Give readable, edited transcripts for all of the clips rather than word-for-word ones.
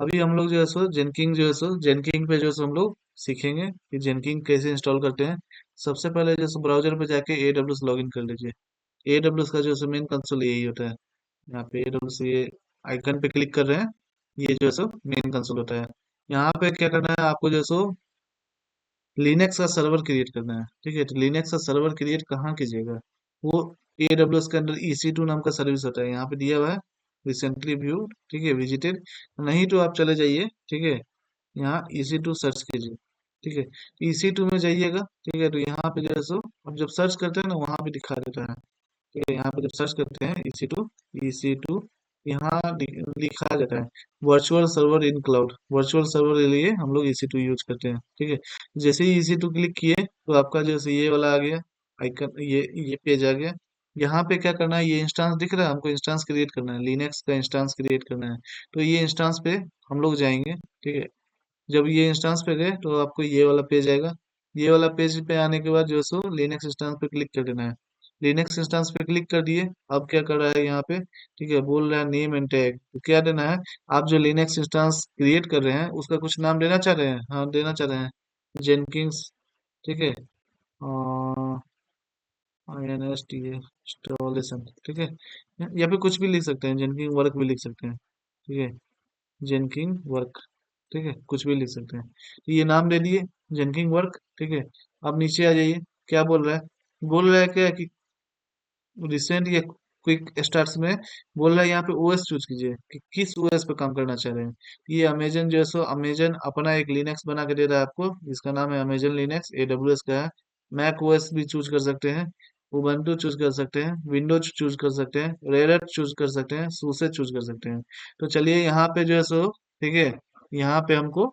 अभी हम लोग जो है सो जेनकिंग जो है सो जेनकिंग पे जो है सो हम लोग सीखेंगे कि जेनकिंग कैसे इंस्टॉल करते हैं। सबसे पहले जो है सो ब्राउजर पे जाके AWS लॉगिन कर लीजिए। AWS का जो है सो मेन कंसोल यही होता है। यहाँ पे AWS ये आइकन पे क्लिक कर रहे हैं, ये जो है सो मेन कंसोल होता है। यहाँ पे क्या करना है आपको जो है सो लिनक्स का सर्वर क्रिएट करना है। ठीक है, तो लिनक्स का सर्वर क्रिएट कहाँ कीजिएगा, वो AWS के अंदर EC2 नाम का सर्विस होता है, यहाँ पे दिया हुआ है रिसेंटली व्यू। ठीक है, विजिटेड, नहीं तो आप चले जाइए। ठीक है, यहाँ EC2 सर्च कीजिए। ठीक है, EC2 में जाइएगा। ठीक है, तो यहाँ पे जो है सो अब जब सर्च करते हैं ना वहाँ पे दिखा देता है। ठीक है, यहाँ पे जब सर्च करते हैं EC2 यहाँ लिखा जाता है वर्चुअल सर्वर इन क्लाउड। वर्चुअल सर्वर के लिए हम लोग EC2 यूज करते हैं। ठीक है, जैसे ही EC2 क्लिक किए तो आपका जैसे ये वाला आ गया आइकन, ये पेज आ गया। यहाँ पे क्या करना है, ये इंस्टांस दिख रहा है, हमको इंस्टांस क्रिएट करना है, लिनक्स का इंस्टांस क्रिएट करना है। तो ये इंस्टांस पे हम लोग जाएंगे। ठीक है, जब ये इंस्टांस पे गए तो आपको ये वाला पेज आएगा। ये वाला पेज पे आने के बाद जो है सो लिनक्स इंस्टांस पे क्लिक कर देना है। लिनक्स इंस्टांस पे क्लिक कर दिए। अब क्या कर रहा है यहाँ पे, ठीक है, बोल रहा है नेम एंड टैग, तो क्या देना है। आप जो लिनक्स इंस्टांस क्रिएट कर रहे हैं उसका कुछ नाम देना चाह रहे हैं, हाँ देना चाह रहे हैं जेनकिंग्स। ठीक है, इंस्टॉलेशन। ठीक है, या फिर कुछ भी लिख सकते हैं, जेनकिंग वर्क भी लिख सकते हैं। ठीक है, जेनकिंग वर्क। ठीक है, कुछ भी लिख सकते हैं। तो ये नाम दे दिए जेनकिंग वर्क। ठीक है, अब नीचे आ जाइए। क्या बोल रहा है, बोल रहा है क्या कि रिसेंट या क्विक स्टार्ट्स में बोल रहा है यहाँ पे OS चूज कीजिए कि किस OS पे काम करना चाह रहे हैं। ये अमेजन जो है सो अमेजन अपना एक लिनक्स बना के दे रहा है आपको, जिसका नाम है अमेजन लिनक्स, AWS का है। मैक OS भी चूज कर सकते हैं, उबंटू चूज कर सकते हैं, विंडोज चूज कर सकते हैं, रेड हैट चूज कर सकते हैं, सूसे चूज कर सकते हैं। तो चलिए यहाँ पे जो है सो, ठीक है, यहाँ पे हमको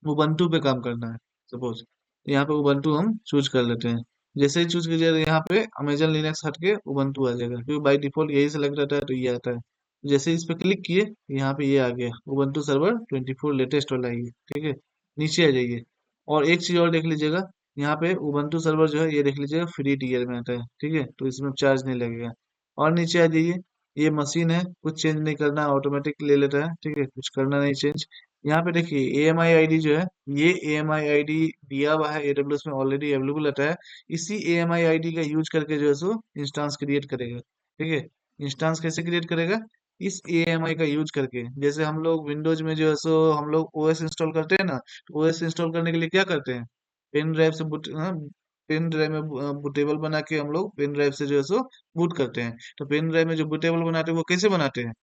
उबंटू पे काम करना है सपोज। यहाँ पे उबंटू हम चूज कर लेते हैं। जैसे ही चूज कीजिएगा यहाँ पे अमेजन लिनक्स हट के उबंटू आ जाएगा, क्योंकि बाई डिफॉल्ट यही सेलेक्ट रहता है तो ये आता है। जैसे ही इस पे क्लिक किए यहाँ पे ये आ गया उबंटू सर्वर 24 लेटेस्ट वाला ही है। ठीक है, नीचे आ जाइए और एक चीज और देख लीजिएगा। यहाँ पे उबंटू सर्वर जो है ये देख लीजिएगा फ्री टीयर में आता है। ठीक है, तो इसमें चार्ज नहीं लगेगा। और नीचे आ जाइए, ये मशीन है, कुछ चेंज नहीं करना, ऑटोमेटिक ले लेता है। ठीक है, कुछ करना नहीं चेंज। यहाँ पे देखिए AMI आईडी जो है, ये AMI आईडी दिया हुआ है AWS में, ऑलरेडी अवेलेबल रहता है। इसी AMI आईडी का यूज करके जो है सो इंस्टांस क्रिएट करेगा। ठीक है, इंस्टांस कैसे क्रिएट करेगा, इस AMI का यूज करके। जैसे हम लोग विंडोज में जो है सो हम लोग OS इंस्टॉल करते हैं ना, तो OS इंस्टॉल करने के लिए क्या करते हैं, पेन ड्राइव से बूट, पेन ड्राइव में बूटेबल बना के हम लोग पेन ड्राइव से जो है सो बूट करते हैं। तो पेन ड्राइव में जो बूटेबल बनाते हैं वो कैसे बनाते हैं,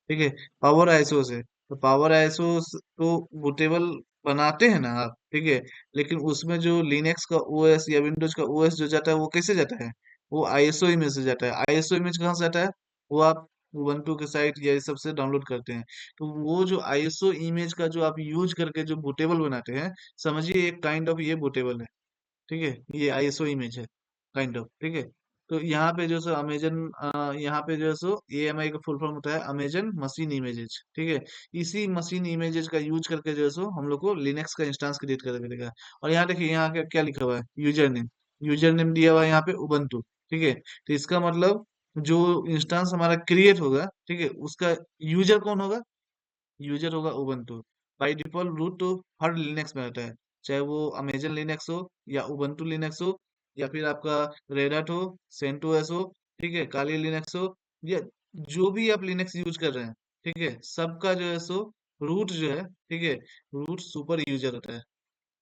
ठीक है, पावर आईएसओ से। तो पावर आईएसओ तो बूटेबल बनाते हैं ना आप, ठीक है, लेकिन उसमें जो लिनक्स का OS या विंडोज का OS जो जाता है वो कैसे जाता है, वो आईएसओ इमेज से जाता है। आईएसओ इमेज कहाँ से आता है, वो आप उबंटू के साइट या इस सब से डाउनलोड करते हैं। तो वो जो आईएसओ इमेज का जो आप यूज करके जो बूटेबल बनाते हैं, समझिए एक काइंड ऑफ ये बूटेबल है। ठीक है, ये आईएसओ इमेज है काइंड ऑफ। ठीक है, तो यहाँ पे जो सो अमेजन, यहाँ पे जो है सो AMI का फुल फॉर्म होता है अमेजन मशीन इमेजेस। ठीक है, इसी मशीन इमेजेस का यूज करके जो है सो हम लोग को लिनक्स का इंस्टेंस क्रिएट कर देगा। और यहाँ देखिए, यहाँ क्या लिखा हुआ है, यूजर नेम दिया हुआ है यहाँ पे उबंटू। ठीक है, तो इसका मतलब जो इंस्टेंस हमारा क्रिएट होगा, ठीक है, उसका यूजर कौन होगा, यूजर होगा उबंटू। बाई डिफॉल्ट रूट तो हर लिनक्स में रहता है, चाहे वो अमेजन लिनक्स हो या उबंटू लिनक्स हो या फिर आपका रेड हैट हो, सेंटोस हो, ठीक है, काली लिनक्स हो, या जो भी आप लिनक्स यूज कर रहे हैं। ठीक है, सबका जो है सो रूट जो है, ठीक है, रूट सुपर यूजर होता है।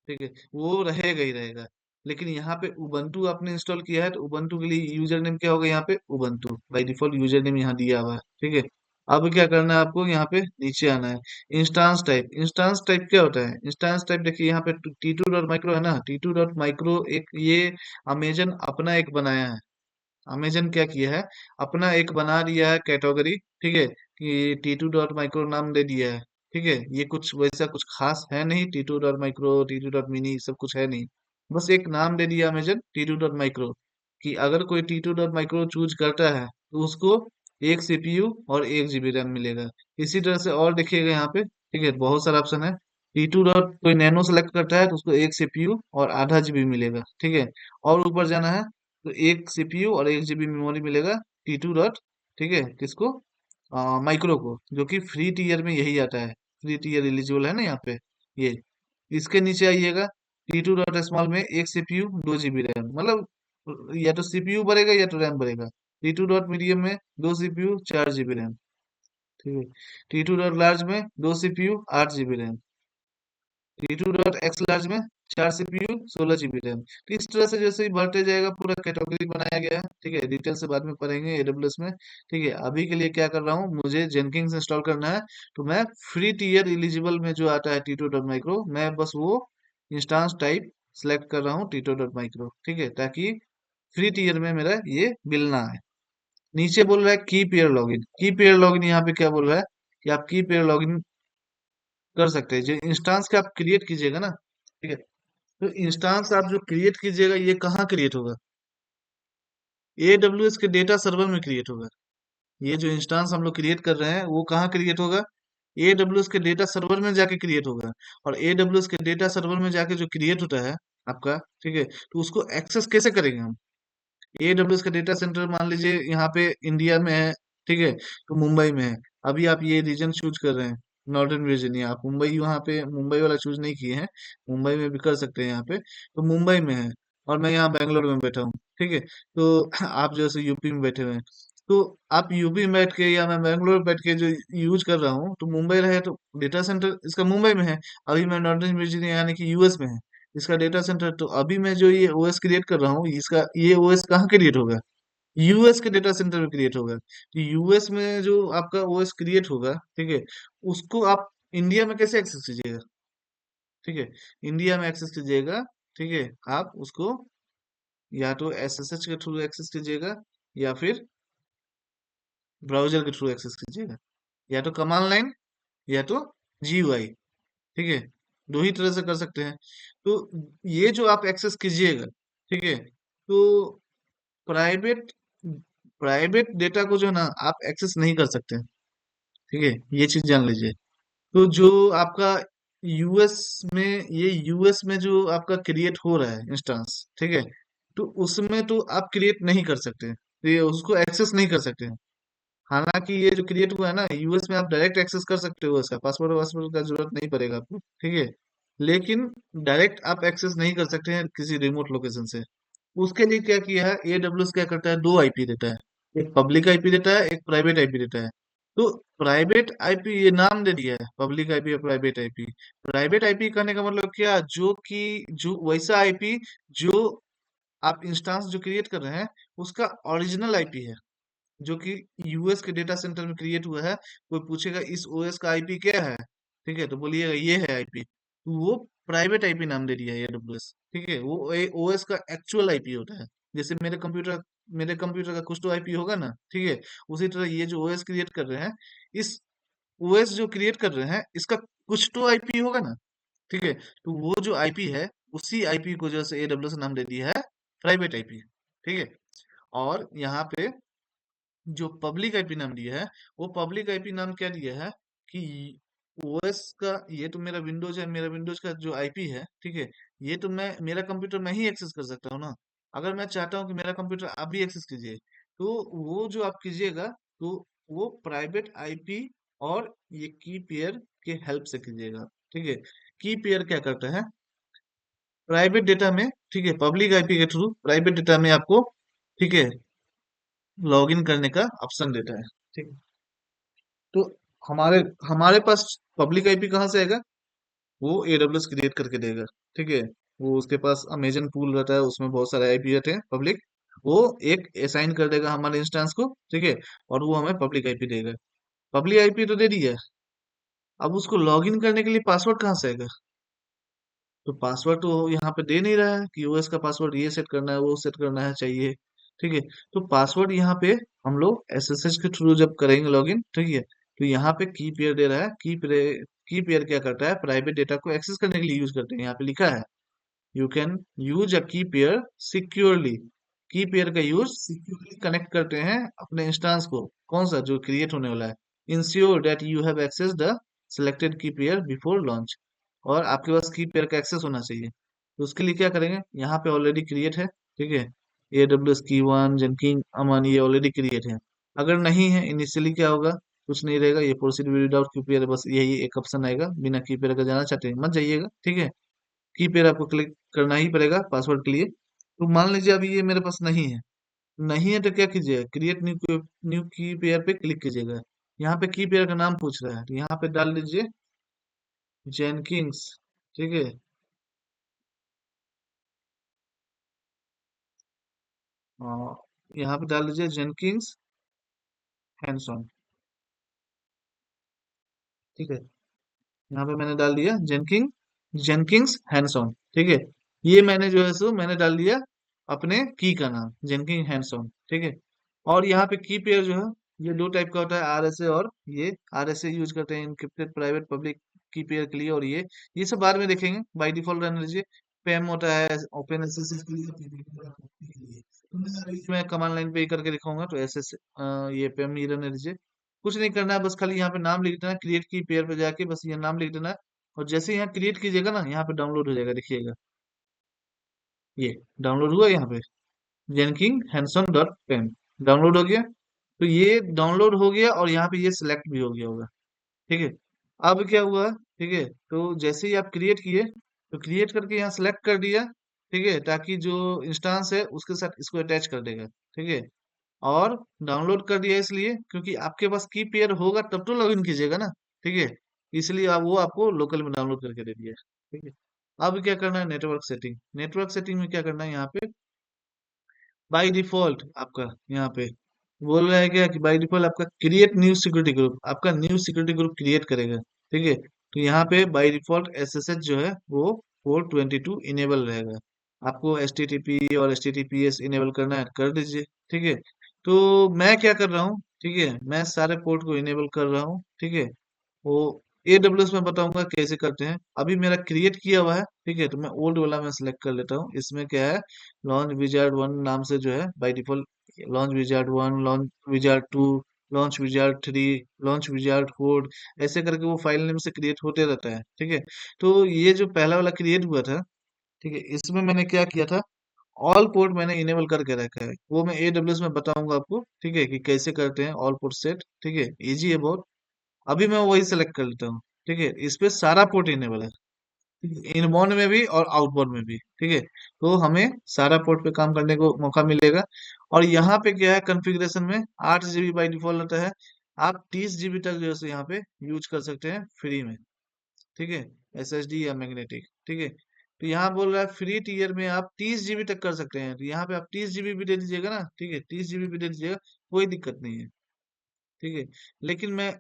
ठीक है, वो रहेगा ही रहेगा। लेकिन यहाँ पे उबंटू आपने इंस्टॉल किया है तो उबंटू के लिए यूजर नेम क्या होगा, यहाँ पे Ubuntu by default user name यहाँ दिया हुआ है। ठीक है, अब क्या करना है आपको, यहाँ पे नीचे आना है। इंस्टांस टाइप क्या होता है, इंस्टांस टाइप देखिए यहाँ पे T2.micro है ना, T2.micro एक ये अमेजन अपना एक बनाया है। अमेजन क्या किया है, अपना एक बना दिया है कैटेगरी। ठीक है, कि T2.micro नाम दे दिया है। ठीक है, ये कुछ वैसा कुछ खास है नहीं, T2.micro, T2.mini सब कुछ है नहीं। बस एक नाम दे दिया अमेजन T2.micro, कि अगर कोई T2.micro चूज करता है तो उसको एक CPU और 1 GB रैम मिलेगा। इसी तरह से और देखिएगा यहाँ पे, ठीक है, बहुत सारा ऑप्शन है। T2 डॉट कोई नैनो सेलेक्ट करता है तो उसको एक CPU और आधा GB मिलेगा। ठीक है, और ऊपर जाना है तो एक CPU और 1 GB मेमोरी मिलेगा T2 डॉट, ठीक है, किसको, माइक्रो को, जो कि फ्री टीयर में यही आता है। फ्री टीयर एलिजिबल है ना यहाँ पे, ये इसके नीचे आइएगा। T2 डॉट स्मॉल में एक सीपीयू 2 GB रैम, मतलब या तो सीपीयू बढ़ेगा या तो रैम बढ़ेगा। T2 डॉट मीडियम में 2 CPU 4 GB रैम, ठीक है। T2 डॉट लार्ज में 2 CPU 8 GB RAM. T2 dot x large में 4 CPU 16 GB रैम। तो इस तरह से जैसे ही बढ़ते जाएगा पूरा कैटेगरी बनाया गया है, ठीक है। डिटेल से बाद में पढ़ेंगे एडब्ल्यूएस में, ठीक है। अभी के लिए क्या कर रहा हूँ, मुझे जेनकिंग्स इंस्टॉल करना है। तो मैं फ्री टीयर एलिजिबल में जो आता है T2 डॉट माइक्रो, मैं बस वो इंस्टांस टाइप सेलेक्ट कर रहा हूँ T2 डॉट माइक्रो, ठीक है, ताकि फ्री टीयर में मेरा ये मिलना है। नीचे बोल रहा है की पेयर लॉगिन। की पेयर लॉगिन यहाँ पे क्या बोल रहा है कि आप की पेयर लॉगिन कर सकते हैं। जो इंस्टांस का आप क्रिएट कीजिएगा ना, ठीक है, तो इंस्टांस आप जो क्रिएट कीजिएगा ये कहाँ क्रिएट होगा, AWS के डेटा सर्वर में क्रिएट होगा। ये जो इंस्टांस हम लोग क्रिएट कर रहे हैं वो कहाँ क्रिएट होगा, AWS के डेटा सर्वर में जाके क्रिएट होगा। और AWS के डेटा सर्वर में जाके जो क्रिएट होता है आपका, ठीक है, तो उसको एक्सेस कैसे करेंगे हम। AWS का डेटा सेंटर मान लीजिए यहाँ पे इंडिया में है, ठीक है, तो मुंबई में है। अभी आप ये रीजन चूज कर रहे हैं, नॉर्दर्न वर्जीनिया, आप मुंबई, वहाँ पे मुंबई वाला चूज नहीं किए हैं, मुंबई में भी कर सकते हैं यहाँ पे, तो मुंबई में है। और मैं यहाँ बैंगलोर में बैठा हूँ, ठीक है। तो आप जैसे यूपी में बैठे हुए हैं, तो आप यूपी में बैठ के या मैं बैंगलोर में बैठ के जो यूज कर रहा हूँ, तो मुंबई रहे तो डेटा सेंटर इसका मुंबई में है। अभी मैं नॉर्दर्न वर्जीनिया यानी कि यूएस में है इसका डेटा सेंटर। तो अभी मैं जो ये ओएस क्रिएट कर रहा हूँ, इसका ये ओएस कहाँ क्रिएट होगा, यूएस के डेटा सेंटर में क्रिएट होगा। तो यूएस में जो आपका ओएस क्रिएट होगा, ठीक है, उसको आप इंडिया में कैसे एक्सेस कीजिएगा, ठीक है, इंडिया में एक्सेस कीजिएगा, ठीक है। आप उसको या तो एसएसएच के थ्रू एक्सेस कीजिएगा या फिर ब्राउजर के थ्रू एक्सेस कीजिएगा, या तो कमांड लाइन या तो जीयूआई, ठीक है, दो ही तरह से कर सकते हैं। तो ये जो आप एक्सेस कीजिएगा, ठीक है, तो प्राइवेट प्राइवेट डेटा को जो है ना आप एक्सेस नहीं कर सकते हैं, ठीक है, ये चीज जान लीजिए। तो जो आपका यूएस में, ये यूएस में जो आपका क्रिएट हो रहा है इंस्टांस, ठीक है, तो उसमें तो आप क्रिएट नहीं कर सकते हैं, तो ये उसको एक्सेस नहीं कर सकते हैं। हालांकि ये जो क्रिएट हुआ है ना यूएस में, आप डायरेक्ट एक्सेस कर सकते हो, उसका पासवर्ड वासवर्ड का जरूरत नहीं पड़ेगा आपको, ठीक है। लेकिन डायरेक्ट आप एक्सेस नहीं कर सकते हैं किसी रिमोट लोकेशन से। उसके लिए क्या किया है, AWS क्या करता है, दो आईपी देता है। एक पब्लिक आईपी देता है, एक प्राइवेट आईपी देता है। तो प्राइवेट आईपी ये नाम दे दिया है, पब्लिक आईपी और प्राइवेट आईपी। प्राइवेट आईपी कहने का मतलब क्या, जो कि जो वैसा आईपी जो आप इंस्टांस जो क्रिएट कर रहे हैं उसका ओरिजिनल आईपी है, जो कि यूएस के डेटा सेंटर में क्रिएट हुआ है। कोई पूछेगा इस ओएस का आईपी क्या है, ठीक है, तो बोलिएगा ये है आईपी, तो वो प्राइवेट आईपी नाम दे दिया है एडब्ल्यूएस, ठीक है। वो ओएस का एक्चुअल आईपी होता है। जैसे मेरे कंप्यूटर का कुछ तो आईपी होगा ना, ठीक है, उसी तरह ये जो ओएस क्रिएट कर रहे हैं, इस ओएस जो क्रिएट कर रहे हैं इसका कुछ तो आईपी होगा ना, ठीक है। तो वो जो आईपी है उसी आईपी को जैसे एडब्ल्यूएस नाम दे दिया है प्राइवेट आईपी, ठीक है। और यहाँ पे जो पब्लिक आईपी नाम दिया है, वो पब्लिक आईपी नाम क्या दिया है कि ओएस का, ये तो मेरा विंडोज है, मेरा विंडोज का जो आईपी है, ठीक है, ये तो मैं मेरा कंप्यूटर में ही एक्सेस कर सकता हूँ ना। अगर मैं चाहता हूँ कि मेरा कंप्यूटर आप भी एक्सेस कीजिए, तो वो जो आप कीजिएगा, तो वो प्राइवेट आईपी और ये की पेयर के हेल्प से कीजिएगा, ठीक है। की पेयर क्या करता है, प्राइवेट डेटा में, ठीक है, पब्लिक आईपी के थ्रू प्राइवेट डेटा में आपको, ठीक है, लॉगिन करने का ऑप्शन देता है, ठीक है। तो हमारे हमारे पास पब्लिक आईपी कहाँ से आएगा, वो एडब्ल्यूएस क्रिएट करके देगा, ठीक है। वो उसके पास अमेजन पूल रहता है, उसमें बहुत सारे आईपी रहते हैं पब्लिक, वो एक असाइन कर देगा हमारे इंस्टेंस को, ठीक है, और वो हमें पब्लिक आईपी देगा। पब्लिक आईपी तो दे दिया है, अब उसको लॉगिन करने के लिए पासवर्ड कहाँ से आएगा। तो पासवर्ड तो यहाँ पे दे नहीं रहा है कि यूएस का पासवर्ड ये सेट करना है वो सेट करना है चाहिए, ठीक है। तो पासवर्ड यहाँ पे हम लोग एसएसएच के थ्रू जब करेंगे लॉगिन, ठीक है, तो यहाँ पे की पेयर दे रहा है। की पेयर क्या करता है, प्राइवेट डेटा को एक्सेस करने के लिए यूज करते हैं। यहाँ पे लिखा है यू कैन यूज अ की पेयर सिक्योरली। की पेयर का यूज सिक्योरली कनेक्ट करते हैं अपने इंस्टांस को, कौन सा जो क्रिएट होने वाला है। Ensure that you have access the selected key pair before launch. और आपके पास की पेयर का एक्सेस होना चाहिए। तो उसके लिए क्या करेंगे, यहाँ पे ऑलरेडी क्रिएट है, ठीक है, AWS की वन जेनकिन अमन ये ऑलरेडी क्रिएट है। अगर नहीं है इनिशियली क्या होगा, कुछ नहीं रहेगा, ये प्रोसीड विदाउट की पेयर, बस यही एक ऑप्शन आएगा। बिना की पेयर का जाना चाहते हैं मत जाइएगा, ठीक है। की पेयर आपको क्लिक करना ही पड़ेगा पासवर्ड के लिए। तो मान लीजिए अभी ये मेरे पास नहीं है, नहीं है तो क्या कीजिएगा, क्रिएट न्यू की पेयर पे क्लिक कीजिएगा। यहाँ पे की पेयर का नाम पूछ रहा है, तो यहाँ पे डाल दीजिए जेनकिंग्स, ठीक है। और यहाँ पे डाल दीजिए जेनकिंग्स हैंडसॉन, ठीक है। यहाँ पे मैंने डाल दिया जेनकिंग्स हैंडसॉन, ठीक है। ये मैंने जो है सो मैंने डाल दिया अपने की का नाम जेनकिंग हैंडसॉन, ठीक है। और यहाँ पे की पेयर जो है ये दो टाइप का होता है, आरएसए और ये आरएसए यूज करते हैं इनक्रिप्टेड प्राइवेट पब्लिक की पेयर के लिए। और ये सब बाद में देखेंगे, बाय डिफॉल्ट रहने दीजिए। पेम होता है ओपन एसएसएस के लिए, PPT के लिए। तो मैं कमांड लाइन पे ही करके दिखाऊंगा, तो एसएस ये पेम ही रहने दीजिए। कुछ नहीं करना है, बस खाली यहाँ पे नाम लिख देना है, क्रिएट की पेयर पे जाके बस ये नाम लिख देना है। और जैसे यहाँ क्रिएट कीजिएगा ना, यहाँ पे डाउनलोड हो जाएगा, देखिएगा ये डाउनलोड हुआ यहाँ पे, जेनकिंग हैंडसम डॉट पेन डाउनलोड हो गया। तो ये डाउनलोड हो गया और यहाँ पे ये सिलेक्ट भी हो गया होगा, ठीक है। अब क्या हुआ, ठीक है, तो जैसे ही आप क्रिएट किए, तो क्रिएट करके यहाँ सेलेक्ट कर दिया, ठीक है, ताकि जो इंस्टांस है उसके साथ इसको अटैच कर देगा, ठीक है। और डाउनलोड कर दिया इसलिए क्योंकि आपके पास की पेयर होगा तब तो लॉगिन कीजिएगा ना, ठीक है। इसलिए आप वो आपको लोकल में डाउनलोड करके दे दिया, ठीक है। अब क्या करना है, नेटवर्क सेटिंग। नेटवर्क सेटिंग में क्या करना है, यहाँ पे बाय डिफॉल्ट आपका यहाँ पे बोल रहा है क्या कि बाय डिफॉल्ट आपका क्रिएट न्यू सिक्योरिटी ग्रुप, आपका न्यू सिक्योरिटी ग्रुप क्रिएट करेगा, ठीक है। तो यहाँ पे बाय डिफॉल्ट एसएसएच जो है वो 422 इनेबल रहेगा। आपको एचटीटीपी और एचटीटीपीएस इनेबल करना है, कर दीजिए, ठीक है। तो मैं क्या कर रहा हूँ, ठीक है, मैं सारे पोर्ट को इनेबल कर रहा हूँ, ठीक है। वो AWS में बताऊंगा कैसे करते हैं, अभी मेरा क्रिएट किया हुआ है, ठीक है। तो मैं ओल्ड वाला मैं सिलेक्ट कर लेता हूँ। इसमें क्या है, लॉन्च विजार्ड 1 नाम से जो है by default launch wizard 1, launch wizard 2, launch wizard 3, launch wizard 4, ऐसे करके वो फाइल नेम से क्रिएट होते रहता है, ठीक है। तो ये जो पहला वाला क्रिएट हुआ था, ठीक है, इसमें मैंने क्या किया था, ऑल पोर्ट मैंने इनेबल करके रखा है। वो मैं AWS में बताऊंगा आपको, ठीक है, कि कैसे करते हैं ऑल पोर्ट सेट, ठीक है, इजी है बहुत। अभी मैं वही सेलेक्ट कर लेता हूँ, ठीक है। इस पे सारा पोर्ट इनेबल है, इनबाउंड में भी और आउटबाउंड में भी, ठीक है। तो हमें सारा पोर्ट पे काम करने को मौका मिलेगा। और यहाँ पे क्या है, कॉन्फ़िगरेशन में 8 GB बाई डिफॉल्ट रहता है। आप 30 GB तक जो है यहाँ पे यूज कर सकते हैं फ्री में, ठीक है, SSD या मैग्नेटिक, ठीक है। तो यहाँ बोल रहा है फ्री टीयर में आप 30 GB तक कर सकते हैं, तो यहाँ पे आप 30 GB भी दे दीजिएगा ना, ठीक है, 30 GB भी दे दीजिएगा, कोई दिक्कत नहीं है, ठीक है। लेकिन मैं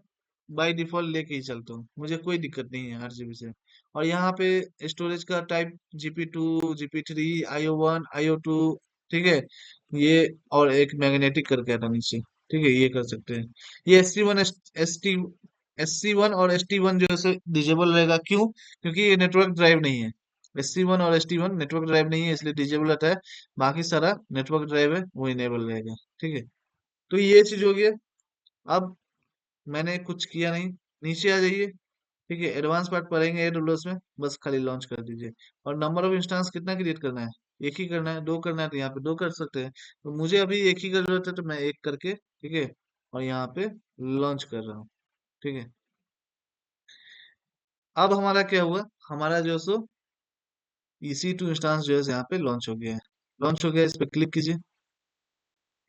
बाय डिफॉल्ट लेके ही चलता हूँ, मुझे कोई दिक्कत नहीं है 8 GB से। और यहाँ पे स्टोरेज का type GP2, GP3, IO1, IO2, ठीक है, ये और एक मैग्नेटिक करके आता नीचे, ठीक है, ये कर सकते हैं। ये SC1 और ST1 जो है डिजेबल रहेगा, क्यों, क्योंकि ये नेटवर्क ड्राइव नहीं है। SC1 और ST1 नेटवर्क ड्राइव नहीं है, इसलिए डिजेबल रहता है। बाकी सारा नेटवर्क ड्राइव है वो इनेबल रहेगा, ठीक है। तो ये चीज हो गया। अब मैंने कुछ किया नहीं, नीचे आ जाइए, ठीक है, एडवांस पार्ट पढ़ेंगे AWS में, बस खाली लॉन्च कर दीजिए। और नंबर ऑफ इंस्टेंस कितना क्रिएट करना है, एक ही करना है, दो करना है तो यहाँ पे दो कर सकते हैं। तो मुझे अभी एक ही का जरूरत है, तो मैं एक करके, ठीक है, और यहाँ पे लॉन्च कर रहा हूँ, ठीक है। अब हमारा क्या हुआ, हमारा जो है सो EC2 इंस्टेंस जो है यहाँ पे लॉन्च हो गया है। लॉन्च हो गया, इस पे क्लिक कीजिए।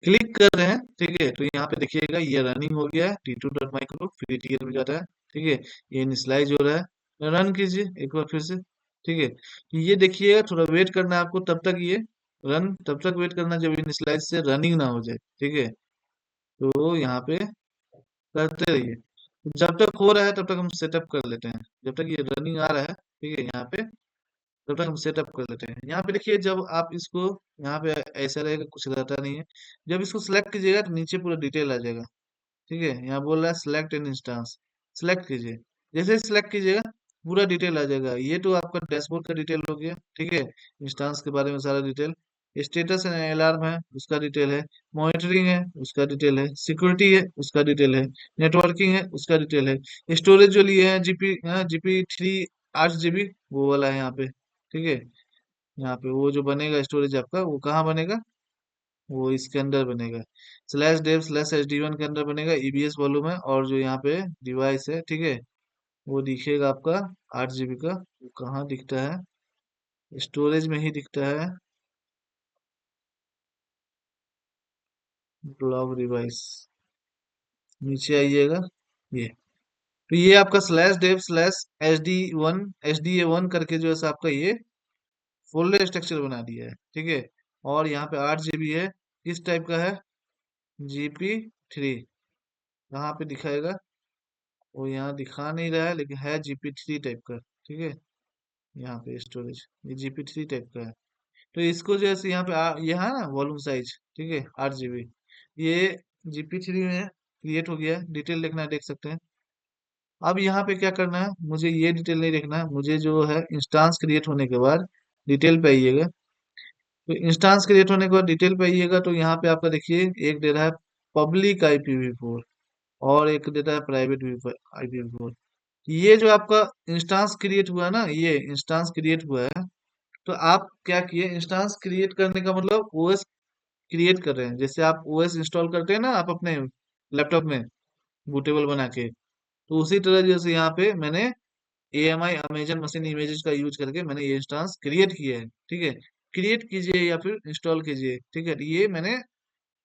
क्लिक कर रहे हैं, ठीक है, तो यहाँ पे देखिएगा ये रनिंग हो गया है, T2.micro फ्री टीयर में जा रहा है, ठीक है। ये इनिशियलाइज हो रहा है, रन कीजिए एक बार फिर से, ठीक है। तो ये देखिएगा, थोड़ा वेट करना है आपको, तब तक ये रन, तब तक वेट करना जब इनिशियलाइज से रनिंग ना हो जाए, ठीक है। तो यहाँ पे करते रहिए, जब तक हो रहा है तब तक हम सेटअप कर लेते हैं, जब तक ये रनिंग आ रहा है, ठीक है, यहाँ पे तब तक हम सेटअप कर लेते हैं। यहाँ पे देखिए, जब आप इसको, यहाँ पे ऐसा रहेगा, कुछ रहता नहीं है। जब इसको सिलेक्ट कीजिएगा तो नीचे पूरा डिटेल आ जाएगा, ठीक है। यहाँ बोल रहा है सिलेक्ट एन इंस्टांस, सिलेक्ट कीजिए। जैसे सिलेक्ट कीजिएगा पूरा डिटेल आ जाएगा। ये तो आपका डैशबोर्ड का डिटेल हो गया, ठीक है, इंस्टांस के बारे में सारा डिटेल। स्टेटस एंड अलार्म है, उसका डिटेल है। मॉनिटरिंग है, उसका डिटेल है। सिक्योरिटी है, उसका डिटेल है। नेटवर्किंग है, उसका डिटेल है। स्टोरेज जो लिए हैं GP3 8 GB, वो वाला है यहाँ पे, ठीक है। यहाँ पे वो जो बनेगा स्टोरेज आपका, वो कहाँ बनेगा, वो इसके अंदर बनेगा। स्लैश डेव स्लैश HD1 के अंदर बनेगा, EBS वॉल्यूम है, और जो यहाँ पे डिवाइस है, ठीक है, वो दिखेगा आपका 8 GB का। वो कहाँ दिखता है? स्टोरेज में ही दिखता है। ब्लॉक डिवाइस, नीचे आइएगा, ये। तो ये आपका स्लैश डेव स्लैश SDA1 करके जो है सो आपका ये फोल्डर स्ट्रक्चर बना दिया है, ठीक है। और यहाँ पे 8 GB है, किस टाइप का है? GP3। कहाँ पे दिखाएगा? वो यहाँ दिखा नहीं रहा है, लेकिन है GP3 टाइप का, ठीक है। यहाँ पे स्टोरेज ये GP3 टाइप का है। तो इसको जैसे यहाँ पे ये है ना वॉल्यूम साइज, ठीक है, 8 GB, ये GP3 में क्रिएट हो गया है। डिटेल देखना है, देख सकते हैं। अब यहाँ पे क्या करना है, मुझे ये डिटेल नहीं देखना है, मुझे जो है इंस्टांस क्रिएट होने के बाद डिटेल पे आइएगा। तो इंस्टांस क्रिएट होने के बाद डिटेल पे आइएगा, तो यहाँ पे आपका देखिए एक दे रहा है पब्लिक IPv4, और एक देता है प्राइवेट IPv4। ये जो आपका इंस्टांस क्रिएट हुआ है ना, ये इंस्टांस क्रिएट हुआ है। तो आप क्या किए, इंस्टांस क्रिएट करने का मतलब OS क्रिएट कर रहे हैं। जैसे आप OS इंस्टॉल करते हैं ना आप अपने लैपटॉप में बूटेबल बना के, तो उसी तरह जैसे यहाँ पे मैंने AMI अमेजन मशीन इमेजेस का यूज करके मैंने ये इंस्टांस क्रिएट किया है, ठीक है। क्रिएट कीजिए या फिर इंस्टॉल कीजिए, ठीक है। ये मैंने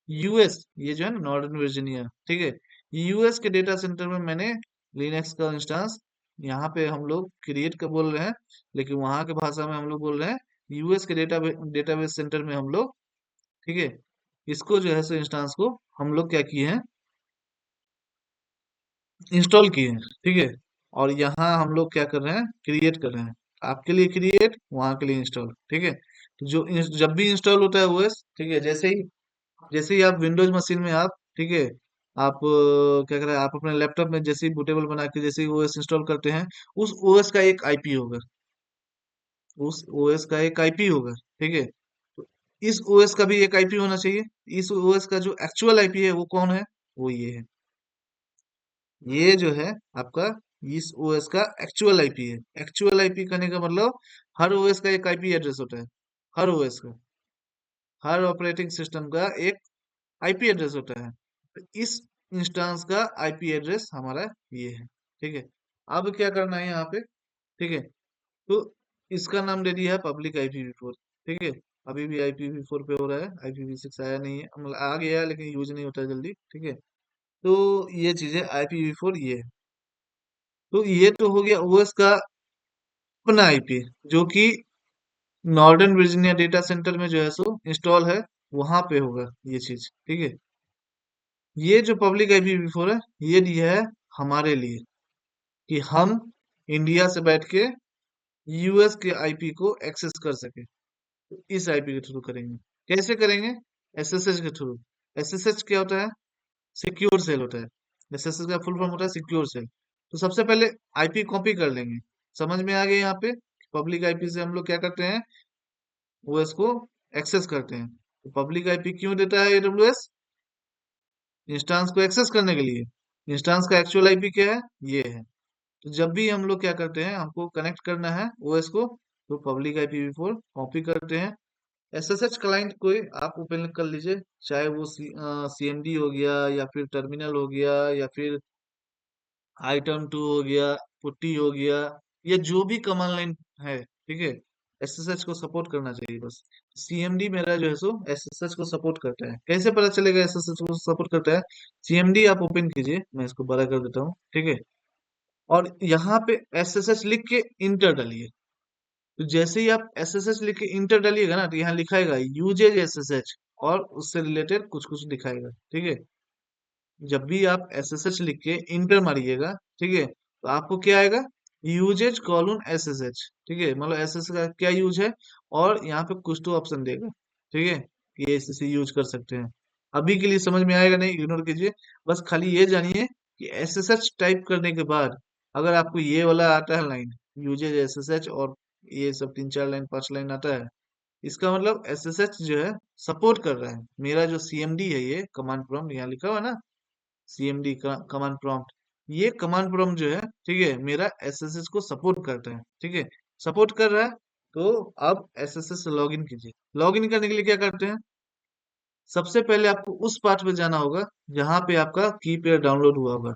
यूएस, ये जो है ना नॉर्दर्न वर्जीनिया, ठीक है, यूएस के डेटा सेंटर में मैंने लिनक्स का इंस्टांस यहाँ पे हम लोग क्रिएट कर बोल रहे हैं, लेकिन वहां के भाषा में हम लोग बोल रहे हैं यूएस के डेटाबेस सेंटर में हम लोग, ठीक है, इसको जो है सो इंस्टांस को हम लोग क्या किए हैं, इंस्टॉल किए हैं, ठीक है। और यहाँ हम लोग क्या कर रहे हैं, क्रिएट कर रहे हैं। आपके लिए क्रिएट, वहां के लिए इंस्टॉल, ठीक है। तो जब भी इंस्टॉल होता है ओएस, ठीक है, जैसे ही आप विंडोज मशीन में आप, ठीक है, आप क्या कर रहे हैं, आप अपने लैपटॉप में जैसे ही बूटेबल बना के जैसे ही ओएस इंस्टॉल करते हैं, उस ओएस का एक आईपी होगा, उस ओएस का एक आईपी होगा, ठीक है। तो इस ओएस का भी एक आईपी होना चाहिए। इस ओएस का जो एक्चुअल आईपी है वो कौन है? वो ये है। ये जो है आपका इस ओएस का एक्चुअल आईपी है। एक्चुअल आईपी करने का मतलब हर ओएस का एक आईपी एड्रेस होता है। हर ओएस का, हर ऑपरेटिंग सिस्टम का एक आईपी एड्रेस होता है। तो इस इंस्टेंस का आईपी एड्रेस हमारा ये है, ठीक है। अब क्या करना है यहाँ पे, ठीक है, तो इसका नाम दे दिया है पब्लिक IPv4, ठीक है। अभी भी IPv4 पे हो रहा है, IPv6 आया नहीं है, मतलब आ गया है लेकिन यूज नहीं होता है जल्दी, ठीक है। तो ये चीज है IPv4, ये है। तो ये तो हो गया ओएस का अपना आईपी, जो कि नॉर्दर्न वर्जीनिया डेटा सेंटर में जो है सो इंस्टॉल है, वहां पे होगा ये चीज, ठीक है। ये जो पब्लिक IPv4 है, ये दिया है हमारे लिए कि हम इंडिया से बैठ के यूएस के आईपी को एक्सेस कर सके। तो इस आईपी के थ्रू करेंगे। कैसे करेंगे? एसएसएच के थ्रू। एसएसएच क्या होता है? सिक्योर सेल होता है। एसएसएच का फुल फॉर्म होता है सिक्योर सेल। तो सबसे पहले आईपी कॉपी कर लेंगे। समझ में आ गया यहाँ पे? पब्लिक आईपी से हम लोग क्या करते हैं, ओएस को एक्सेस करते हैं। तो पब्लिक आईपी क्यों देता है एडब्ल्यूएस? इंस्टांस को एक्सेस करने के लिए। इंस्टांस का एक्चुअल आईपी क्या है? ये है। तो जब भी हम लोग क्या करते हैं, हमको कनेक्ट करना है ओएस को, तो पब्लिक IPv4 कॉपी करते हैं। एसएसएच क्लाइंट कोई आप ओपन कर लीजिए, चाहे वो CMD हो गया, या फिर टर्मिनल हो गया, या फिर item2 हो गया, पुट्टी हो गया, या जो भी कमांड लाइन है, ठीक है, एसएसएच को सपोर्ट करना चाहिए बस। CMD मेरा जो है सो एसएसएच को सपोर्ट करता है। कैसे पता चलेगा एसएसएच को सपोर्ट करता है? CMD आप ओपन कीजिए, मैं इसको बड़ा कर देता हूँ, ठीक है। और यहाँ पे SSH लिख के इंटर डालिए। तो जैसे ही आप SSH लिख के इंटर डालिएगा ना, तो यहाँ लिखाएगा यूजेज SSH, और उससे रिलेटेड कुछ कुछ दिखाएगा, ठीक है। जब भी आप SSH लिख के इंटर मारिएगा, ठीक है, तो आपको क्या आएगा? यूजेज कॉलन SSH, ठीक है, मतलब SSH का क्या यूज है, और यहाँ पे कुछ तो ऑप्शन देगा, ठीक है, कि ये इसे यूज कर सकते हैं। अभी के लिए समझ में आएगा नहीं, इग्नोर कीजिए। बस खाली ये जानिए कि SSH टाइप करने के बाद अगर आपको ये वाला आता है लाइन, यूजेज SSH, और ये सब 3 4 लाइन 5 लाइन आता है, इसका मतलब SSH जो है सपोर्ट कर रहा है। मेरा जो CMD है, ये कमांड प्रॉम्प्ट यहाँ लिखा हुआ है ना, CMD का कमांड प्रॉम्प्ट, ये कमांड प्रॉम्प्ट जो है, ठीक है, मेरा SSH को सपोर्ट करता है, ठीक है। सपोर्ट कर रहा है, तो अब SSH से लॉगिन कीजिए। लॉगिन करने के लिए क्या करते हैं? सबसे पहले आपको उस पार्ट पे जाना होगा जहां पे आपका की पेयर डाउनलोड हुआ होगा।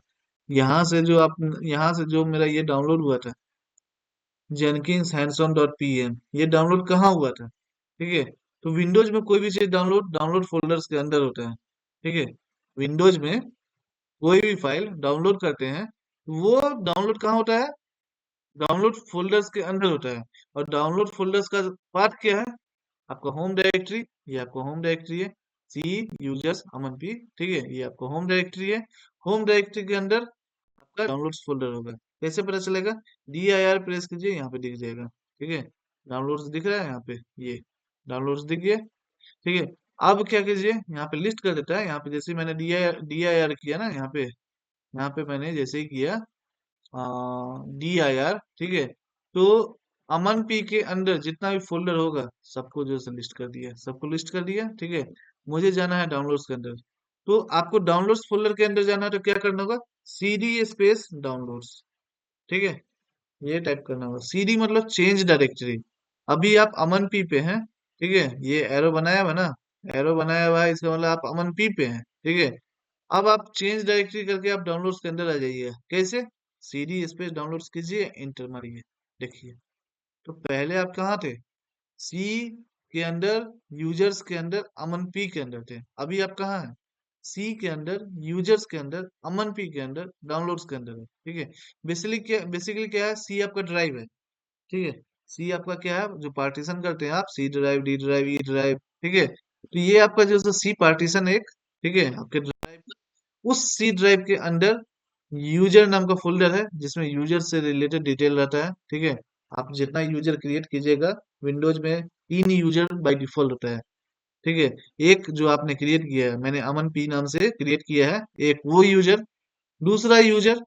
यहाँ से जो आप यहाँ से जो मेरा ये डाउनलोड हुआ था, जेनकिंस हैंड्सऑन डॉट पी एम, ये डाउनलोड कहाँ हुआ था? ठीक है। तो विंडोज में कोई भी चीज डाउनलोड डाउनलोड फोल्डर्स के अंदर होता है। ठीक है। विंडोज में कोई भी फाइल डाउनलोड करते हैं, वो डाउनलोड कहाँ होता है? डाउनलोड फोल्डर्स के अंदर होता है। और डाउनलोड फोल्डर्स का पार्ट क्या है? आपका होम डायरेक्टरी। ये आपका होम डायरेक्टरी है, सी यूजर्स अमन पी। ठीक है, ये आपका होम डायरेक्टरी है। होम डायरेक्टरी के अंदर आपका डाउनलोड्स फोल्डर होगा। कैसे पता चलेगा? DIR प्रेस कीजिए, यहाँ पे दिख जाएगा। ठीक है, डाउनलोड्स दिख रहा है यहाँ पे, ये डाउनलोड्स दिख गया। ठीक है। अब क्या कीजिए, यहाँ पे लिस्ट कर देता है। यहाँ पे जैसे मैंने DIR किया ना, यहाँ पे मैंने जैसे ही किया DIR, ठीक है, तो अमन पी के अंदर जितना भी फोल्डर होगा सबको जो है लिस्ट कर दिया, सबको लिस्ट कर दिया। ठीक है। मुझे जाना है डाउनलोड्स के अंदर। तो आपको डाउनलोड्स फोल्डर के अंदर जाना है तो क्या करना होगा? CD space downloads. ठीक है, ये टाइप करना होगा। CD मतलब चेंज डायरेक्टरी। अभी आप अमन पी पे हैं। ठीक है, ये एरो बनाया हुआ है ना, एरो बनाया हुआ है, इसका मतलब आप अमन पी पे हैं। ठीक है। अब आप चेंज डायरेक्टरी करके आप डाउनलोड्स के अंदर आ जाइए। कैसे? CD स्पेस डाउनलोड्स कीजिए, इंटर मारिए। देखिए, तो पहले आप कहाँ थे? सी के अंदर, यूजर्स के अंदर, अमन पी के अंदर थे। अभी आप कहाँ हैं? सी के अंदर, यूजर्स के अंदर, अमन पी के अंदर, डाउनलोड्स के अंदर है। ठीक है। बेसिकली क्या है? सी आपका ड्राइव है। ठीक है। सी आपका क्या है? जो पार्टीशन करते हैं आप, C drive, D drive, E drive. ठीक है, तो ये आपका जो सी पार्टीशन एक, ठीक है, आपके ड्राइव, उस सी ड्राइव के अंदर यूजर नाम का फोल्डर है जिसमें यूजर से रिलेटेड डिटेल रहता है। ठीक है। आप जितना यूजर क्रिएट कीजिएगा, विंडोज में 3 यूजर बाय डिफॉल्ट होता है। ठीक है। एक जो आपने क्रिएट किया है, मैंने अमन पी नाम से क्रिएट किया है, एक वो यूजर। दूसरा यूजर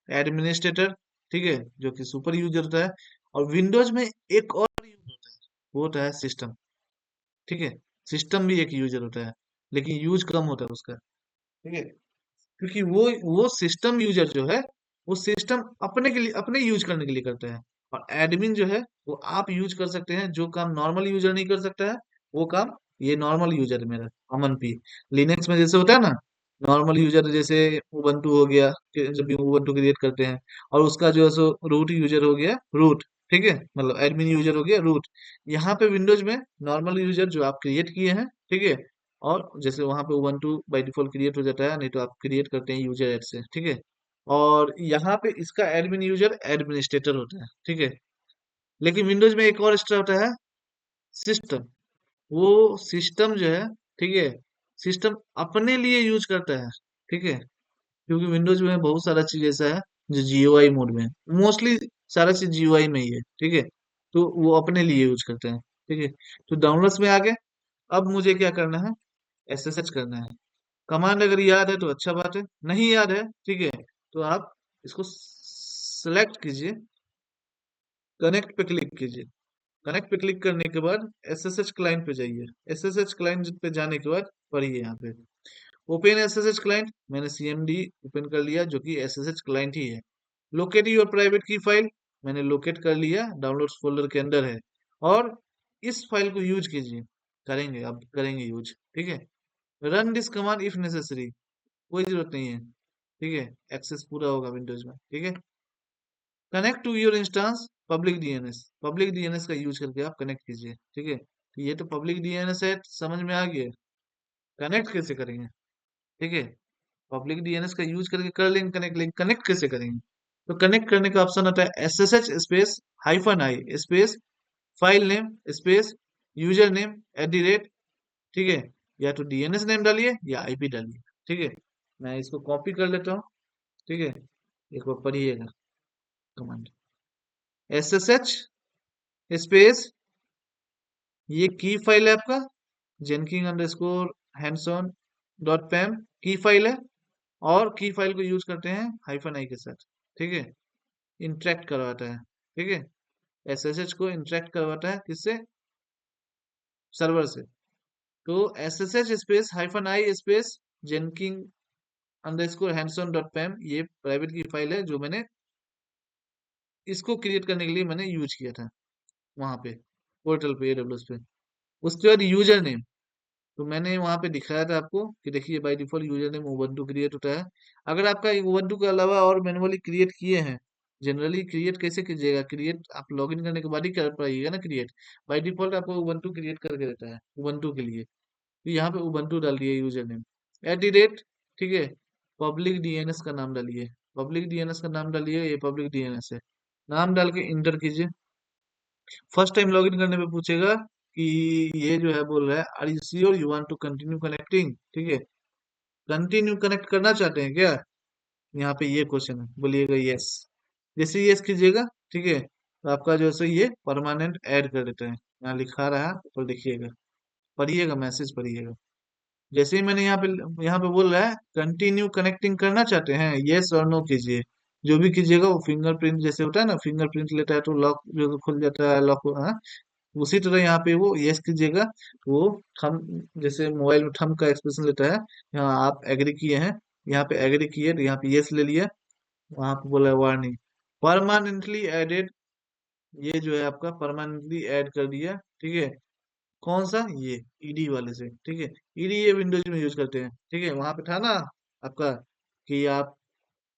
एडमिनिस्ट्रेटर, ठीक है, जो कि सुपर यूजर होता है। और विंडोज में एक और यूजर होता है, वो होता है सिस्टम। ठीक है। सिस्टम भी एक यूजर होता है, लेकिन यूज कम होता है उसका। ठीक है, क्योंकि वो सिस्टम यूजर जो है, वो सिस्टम अपने के लिए, अपने यूज करने के लिए करता है। और एडमिन जो है, वो आप यूज कर सकते हैं, जो काम नॉर्मल यूजर नहीं कर सकता है, वो काम ये नॉर्मल यूजर है मेरा, अमन पी। लिनक्स में जैसे होता है ना, नॉर्मल यूजर जैसे उबंटू हो गया, कि जब भी उबंटू क्रिएट करते हैं, और उसका जो है सो रूट यूजर हो गया, रूट। ठीक है, मतलब एडमिन यूजर हो गया रूट। यहाँ पे विंडोज में नॉर्मल यूजर जो आप क्रिएट किए हैं, ठीक है, और जैसे वहां पे उबंटू बाय डिफॉल्ट क्रिएट हो जाता है, नहीं तो आप क्रिएट करते हैं यूजर ऐड से। ठीक है। और यहाँ पे इसका एडमिन यूजर एडमिनिस्ट्रेटर होता है। ठीक है। लेकिन विंडोज में एक और एक्स्ट्रा होता है, सिस्टम। वो सिस्टम जो है, ठीक है, सिस्टम अपने लिए यूज करता है। ठीक है, क्योंकि विंडोज में बहुत सारा चीज ऐसा है जो GUI मोड में है, मोस्टली सारा चीज GUI में ही है। ठीक है, तो वो अपने लिए यूज करते हैं। ठीक है, तो डाउनलोड्स में आ गए। अब मुझे क्या करना है? SSH करना है। कमांड अगर याद है तो अच्छा बात है, नहीं याद है, ठीक है, तो आप इसको सेलेक्ट कीजिए, कनेक्ट पे क्लिक कीजिए। कनेक्ट पे क्लिक करने के बाद SSH क्लाइंट पे जाइए। SSH क्लाइंट पे जाने के बाद पढ़िए यहाँ पे, ओपन SSH क्लाइंट। मैंने CMD ओपन कर लिया, जो कि SSH क्लाइंट ही है। लोकेट योर प्राइवेट की फाइल, मैंने लोकेट कर लिया, डाउनलोड्स फोल्डर के अंदर है। और इस फाइल को यूज कीजिए, करेंगे, अब करेंगे यूज। ठीक है। Run this command if necessary, कोई जरूरत नहीं है। ठीक है, एक्सेस पूरा होगा विंडोज में। ठीक है। Connect to your instance public DNS, public DNS का यूज करके आप कनेक्ट कीजिए। ठीक है, तो ये तो पब्लिक DNS है, समझ में आ गया। कनेक्ट कैसे करेंगे? ठीक है, पब्लिक DNS का यूज करके कर लेंगे कनेक्ट, लेकिन कनेक्ट कैसे करेंगे? तो कनेक्ट करने का ऑप्शन आता है SSH space -i space file name space user name @ ठीक है, या तो DNS नेम डालिए या IP डालिए। ठीक है, मैं इसको कॉपी कर लेता हूँ। ठीक है, एक बार पढ़िएगा कमांड, SSH स्पेस, ये की फाइल है आपका, जेनकिंग अंडरस्कोर हैंड्सऑन डॉट पैम, की फाइल है। और की फाइल को यूज करते हैं -i के साथ। ठीक है, इंटरेक्ट करवाता है। ठीक है, SSH को इंटरेक्ट करवाता है किससे? सर्वर से। तो SSH space -i space Jenkins underscore hands on dot pem, ये प्राइवेट की फाइल है जो मैंने इसको क्रिएट करने के लिए मैंने यूज किया था वहां पे, पोर्टल पे, AWS पे। उसके बाद यूजर नेम, तो मैंने वहां पे दिखाया था आपको कि देखिए by default user name Ubuntu create होता है। अगर आपका उबंटू के अलावा और मैनुअली क्रिएट किए हैं, जनरली क्रिएट कैसे कीजिएगा, क्रिएट आप लॉगिन करने के बाद ही कर पाइएगा ना क्रिएट। बाय डिफॉल्ट आपको उबंटू क्रिएट करके देता है उबंटू के लिए। तो यहाँ पे उबंटू डाल दिए यूजर नेम @ ठीक है, पब्लिक डीएनएस का नाम डालिए, पब्लिक डीएनएस का नाम डालिए, ये पब्लिक डीएनएस है। नाम डाल के इंटर कीजिए। फर्स्ट टाइम लॉगिन करने पे पूछेगा कि ये जो है बोल रहा है are you sure you want to continue connecting, ठीक है, कंटिन्यू कनेक्ट करना चाहते हैं क्या, यहाँ पे ये क्वेश्चन है, बोलिएगा यस। जैसे यस कीजिएगा, ठीक है, तो आपका जो है ये परमानेंट ऐड कर देते हैं, यहाँ लिखा रहा है ऊपर देखिएगा, पढ़िएगा मैसेज पढ़िएगा। जैसे ही मैंने यहाँ पे बोल रहा है कंटिन्यू कनेक्टिंग करना चाहते हैं, यस और नो कीजिए। जो भी कीजिएगा वो फिंगरप्रिंट जैसे होता है ना, फिंगरप्रिंट लेता है तो लॉक जो खुल जाता है लॉक, उसी तरह यहाँ पे वो यस कीजिएगा तो वो थम, जैसे मोबाइल में थम का एक्सप्रेशन लेता है, यहाँ आप एग्री किए हैं, यहाँ पे एग्री किए तो यहाँ पे यस ले लिया। वहां पे बोला वार्निंग परमानेंटली एडेड, ये जो है आपका परमानेंटली ऐड कर दिया, ठीक है। कौन सा, ये ईडी वाले से, ठीक है। ईडी ये विंडोज में यूज करते हैं, ठीक है, वहां पे था ना आपका कि आप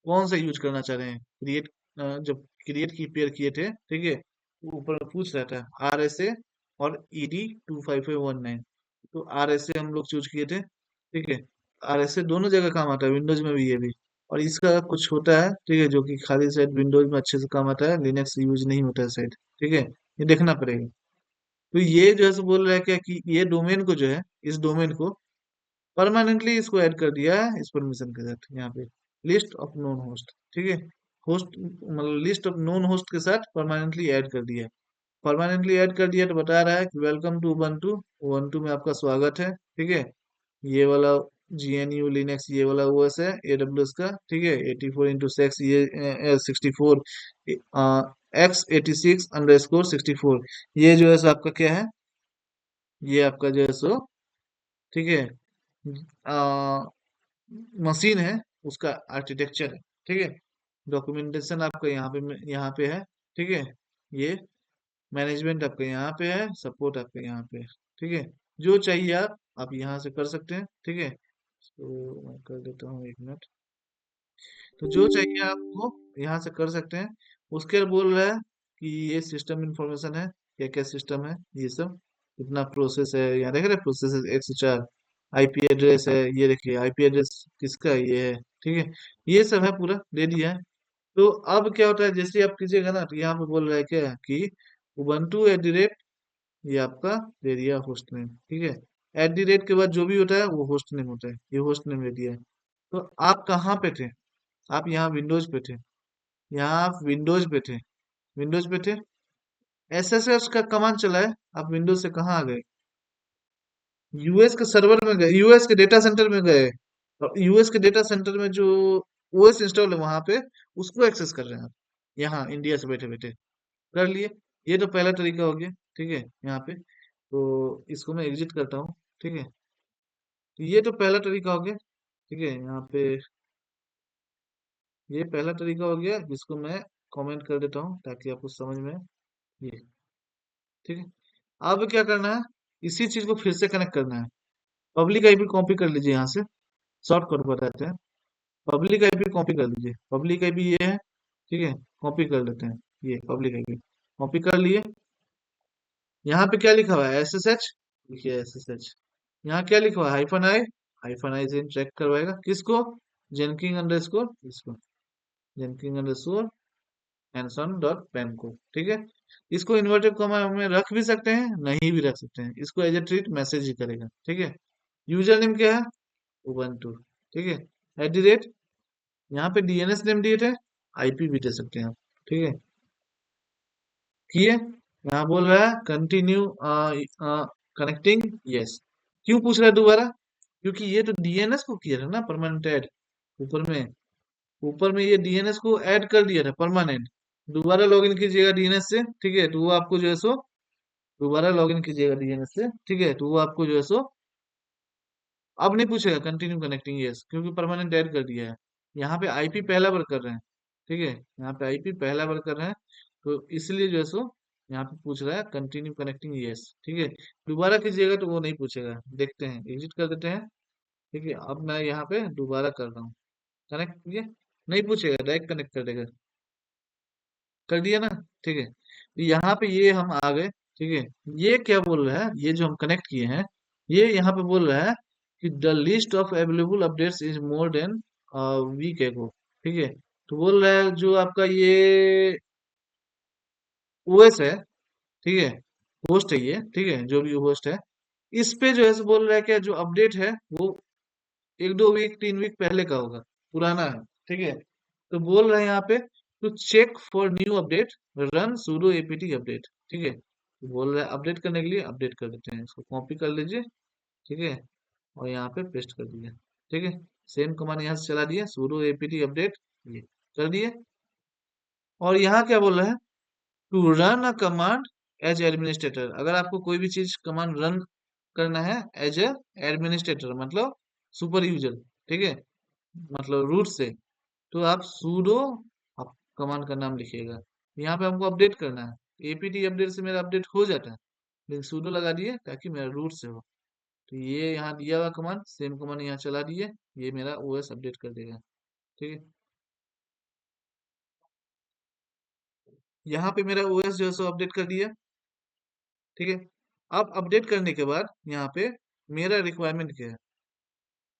कौन सा यूज करना चाह रहे हैं, क्रिएट, जब क्रिएट की पेयर किए थे, ठीक है, वो ऊपर में पूछ रहा था RSA और ED25519, तो RSA हम लोग चूज किए थे, ठीक है। RSA दोनों जगह काम आता है, विंडोज में भी ये भी। और इसका कुछ होता है, ठीक है, जो कि खाली शायद विंडोज में अच्छे से काम आता है, लिनक्स यूज नहीं होता है शायद, ठीक है, ये देखना पड़ेगा। तो ये जो है सो बोल रहा है क्या कि ये डोमेन को जो है, इस डोमेन को परमानेंटली इसको ऐड कर दिया है इस परमिशन के साथ, यहाँ पे लिस्ट ऑफ नोन होस्ट, ठीक है, होस्ट मतलब लिस्ट ऑफ नोन होस्ट के साथ परमानेंटली ऐड कर दिया है। परमानेंटली ऐड कर दिया तो बता रहा है कि वेलकम टू उबंटू, उबंटू में आपका स्वागत है, ठीक है। ये वाला GNU लिनक्स ये वाला OS है AWS का, ठीक है, 84x ये 64 x86_64, ये जो है सो आपका क्या है, ये आपका जो है सो, ठीक है, मशीन है, उसका आर्किटेक्चर है, ठीक है। डॉक्यूमेंटेशन आपका यहाँ पे है, ठीक है। ये मैनेजमेंट आपका यहाँ पे है, सपोर्ट आपका यहाँ पे है, ठीक है। जो चाहिए आप यहाँ से कर सकते हैं, ठीक है। तो मैं कर देता हूँ 1 मिनट। तो जो चाहिए आपको यहाँ से कर सकते हैं। उसके बाद बोल रहा है कि ये सिस्टम इंफॉर्मेशन है, क्या क्या सिस्टम है, ये सब कितना प्रोसेस है, यहाँ देख रहे हैं प्रोसेस 104, आईपी एड्रेस है, ये देखिए आईपी एड्रेस किसका है, ये है, ठीक है। ये सब है पूरा दे दिया है। तो अब क्या होता है जैसे आप कीजिएगा ना, तो यहाँ पे बोल रहा है क्या कि ubuntu@, ये आपका दे दिया होस्ट नेम, ठीक है। @ के बाद जो भी होता है वो होस्ट नेम होता है, ये होस्ट नेम दे दिया है। तो आप कहाँ पे थे, आप यहाँ विंडोज पे थे, यहाँ आप विंडोज पे थे, विंडोज पे थे, SSH का कमांड चला है, आप विंडोज से कहाँ आ गए, यूएस के सर्वर में गए, यूएस के डेटा सेंटर में गए, और यूएस के डेटा सेंटर में जो OS इंस्टॉल है वहां पे उसको एक्सेस कर रहे हैं आप, यहाँ इंडिया से बैठे बैठे कर लिए। ये तो पहला तरीका हो गया, ठीक है, यहाँ पे तो इसको मैं एग्जिट करता हूँ, ठीक है। तो ये तो पहला तरीका हो गया, ठीक है, यहाँ पे ये पहला तरीका हो गया जिसको मैं कमेंट कर देता हूँ ताकि आपको समझ में आए। ये ठीक है। अब क्या करना है, इसी चीज को फिर से कनेक्ट करना है। पब्लिक आईपी कॉपी कर लीजिए यहाँ से, शॉर्ट कट बताते हैं। पब्लिक आईपी कॉपी कर लीजिए, पब्लिक आईपी ये है, ठीक है, कॉपी कर लेते हैं, ये पब्लिक आईपी कॉपी कर लिए। यहाँ पे क्या लिखा हुआ है SSH, लिखिए SSH। यहाँ क्या लिखा हुआ है -i, -i से ट्रैक करवाएगा किसको, जेनकिंग अंडरस्कोर इसको, जेनकिंग अंडरस्कोर hanson.pem को, ठीक है। इसको इन्वर्टेड कॉमा में रख भी सकते हैं, नहीं भी रख सकते हैं, इसको एज ए ट्रीट मैसेज ही करेगा, ठीक है। यूजर नेम क्या है, उबंटू, ठीक है। यहाँ पे DNS नेम दिए थे, IP भी दे सकते हैं आप, ठीक है। किए, यहाँ बोल रहा है कंटिन्यू कनेक्टिंग, यस। क्यों पूछ रहा है दोबारा, क्योंकि ये तो DNS को किया था ना परमानेंट ऐड, ऊपर में, ऊपर में ये DNS को ऐड कर दिया था परमानेंट। दोबारा लॉगिन कीजिएगा DNS से, ठीक है, तो वो आपको जो है सो दोबारा लॉगिन कीजिएगा DNS से, ठीक है, तो वो आपको जो है सो अब नहीं पूछेगा कंटिन्यू कनेक्टिंग, यस, क्योंकि परमानेंट ऐड कर दिया है। यहाँ पे IP पहला बार कर रहे हैं, ठीक है, यहाँ पे IP पहला बार कर रहे हैं, तो इसलिए जो है सो यहाँ पे पूछ रहा है कंटिन्यू कनेक्टिंग, यस, ठीक है। दोबारा कीजिएगा तो वो नहीं पूछेगा, देखते हैं, एग्जिट कर देते हैं। ठीक है, अब मैं यहाँ पे दोबारा कर रहा हूँ, कनेक्ट किए, नहीं पूछेगा, डायरेक्ट कनेक्ट कर देगा। कर दिया ना, ठीक है। तो यहाँ पे ये हम आ गए, ठीक है। ये क्या बोल रहा है, ये जो हम कनेक्ट किए हैं, ये यहाँ पे बोल रहा है कि the list of available updates is more than week ago, ठीक है। तो बोल रहा है जो आपका ये ओएस है, ठीक है, होस्ट है ये, ठीक है, जो भी होस्ट है, इस पे जो है सो बोल रहा है कि जो अपडेट है वो 1 2 वीक 3 वीक पहले का होगा, पुराना है, ठीक है। तो बोल रहे हैं यहाँ पे to check for new update run sudo apt update, ठीक है। तो बोल रहा है अपडेट करने के लिए, अपडेट कर देते हैं, इसको कॉपी कर लीजिए, ठीक है, और यहाँ पे पेस्ट कर दिया, ठीक है। सेम कमांड यहाँ से चला दिया, sudo apt अपडेट, ये कर दिए। और यहाँ क्या बोल रहा है, to run a command as administrator, अगर आपको कोई भी चीज कमांड रन करना है एज ए एडमिनिस्ट्रेटर, मतलब सुपर यूजर, ठीक है, मतलब रूट से, तो आप sudo, आप कमांड का नाम लिखिएगा। यहाँ पे हमको अपडेट करना है, एपीटी अपडेट से मेरा अपडेट हो जाता है, लेकिन sudo लगा दिए ताकि मेरा रूट से हो। तो ये यहाँ दिया हुआ कमांड, सेम कमांड यहाँ चला दिए, ये मेरा ओएस अपडेट कर देगा, ठीक है। यहाँ पे मेरा ओएस जो है सो अपडेट कर दिया, ठीक है। अब अपडेट करने के बाद यहाँ पे मेरा रिक्वायरमेंट क्या है,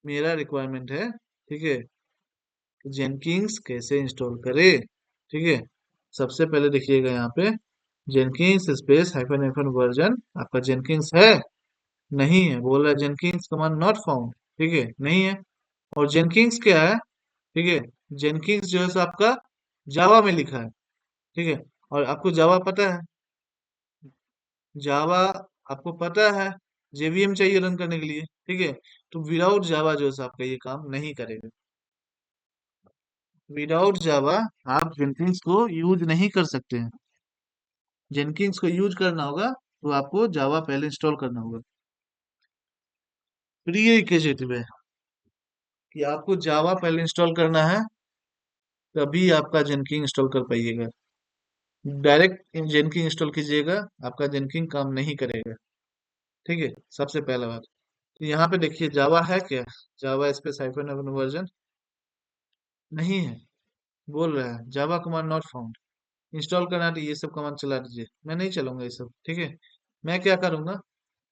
मेरा रिक्वायरमेंट है, ठीक है, जेनकिंग्स कैसे इंस्टॉल करे, ठीक है। सबसे पहले देखिएगा यहाँ पे जेनकिंग्स स्पेस हाइफन हाइफन वर्जन, आपका जेनकिंग्स है, नहीं है, बोल रहा है जेनकिंग्स कमांड नॉट फाउंड, ठीक है, नहीं है। और जेनकिंग्स क्या है, ठीक है, जेनकिंग्स जो है सो आपका जावा में लिखा है, ठीक है। और आपको जावा पता है, जावा आपको पता है, जेवीएम चाहिए रन करने के लिए, ठीक है। तो विदाउट जावा जो है सो आपका ये काम नहीं करेगा, विदाउट जावा आप जेनकिंस को यूज नहीं कर सकते हैं। जेनकिंस को यूज करना होगा तो आपको जावा पहले इंस्टॉल करना होगा। प्री रिक्विजिट है कि आपको जावा पहले इंस्टॉल करना है, तभी आपका जेनकिंग इंस्टॉल कर पाइएगा। डायरेक्ट जेनकिंग इंस्टॉल कीजिएगा, आपका जेनकिंग काम नहीं करेगा, ठीक है, सबसे पहला बात। तो यहाँ पे देखिए जावा है क्या, जावा स्पेस हाइफन वर्जन नहीं है, बोल रहा है जावा कमांड नॉट फाउंड। इंस्टॉल करना है तो ये सब कमांड चला दीजिए, मैं नहीं चलाऊंगा ये सब, ठीक है। मैं क्या करूंगा,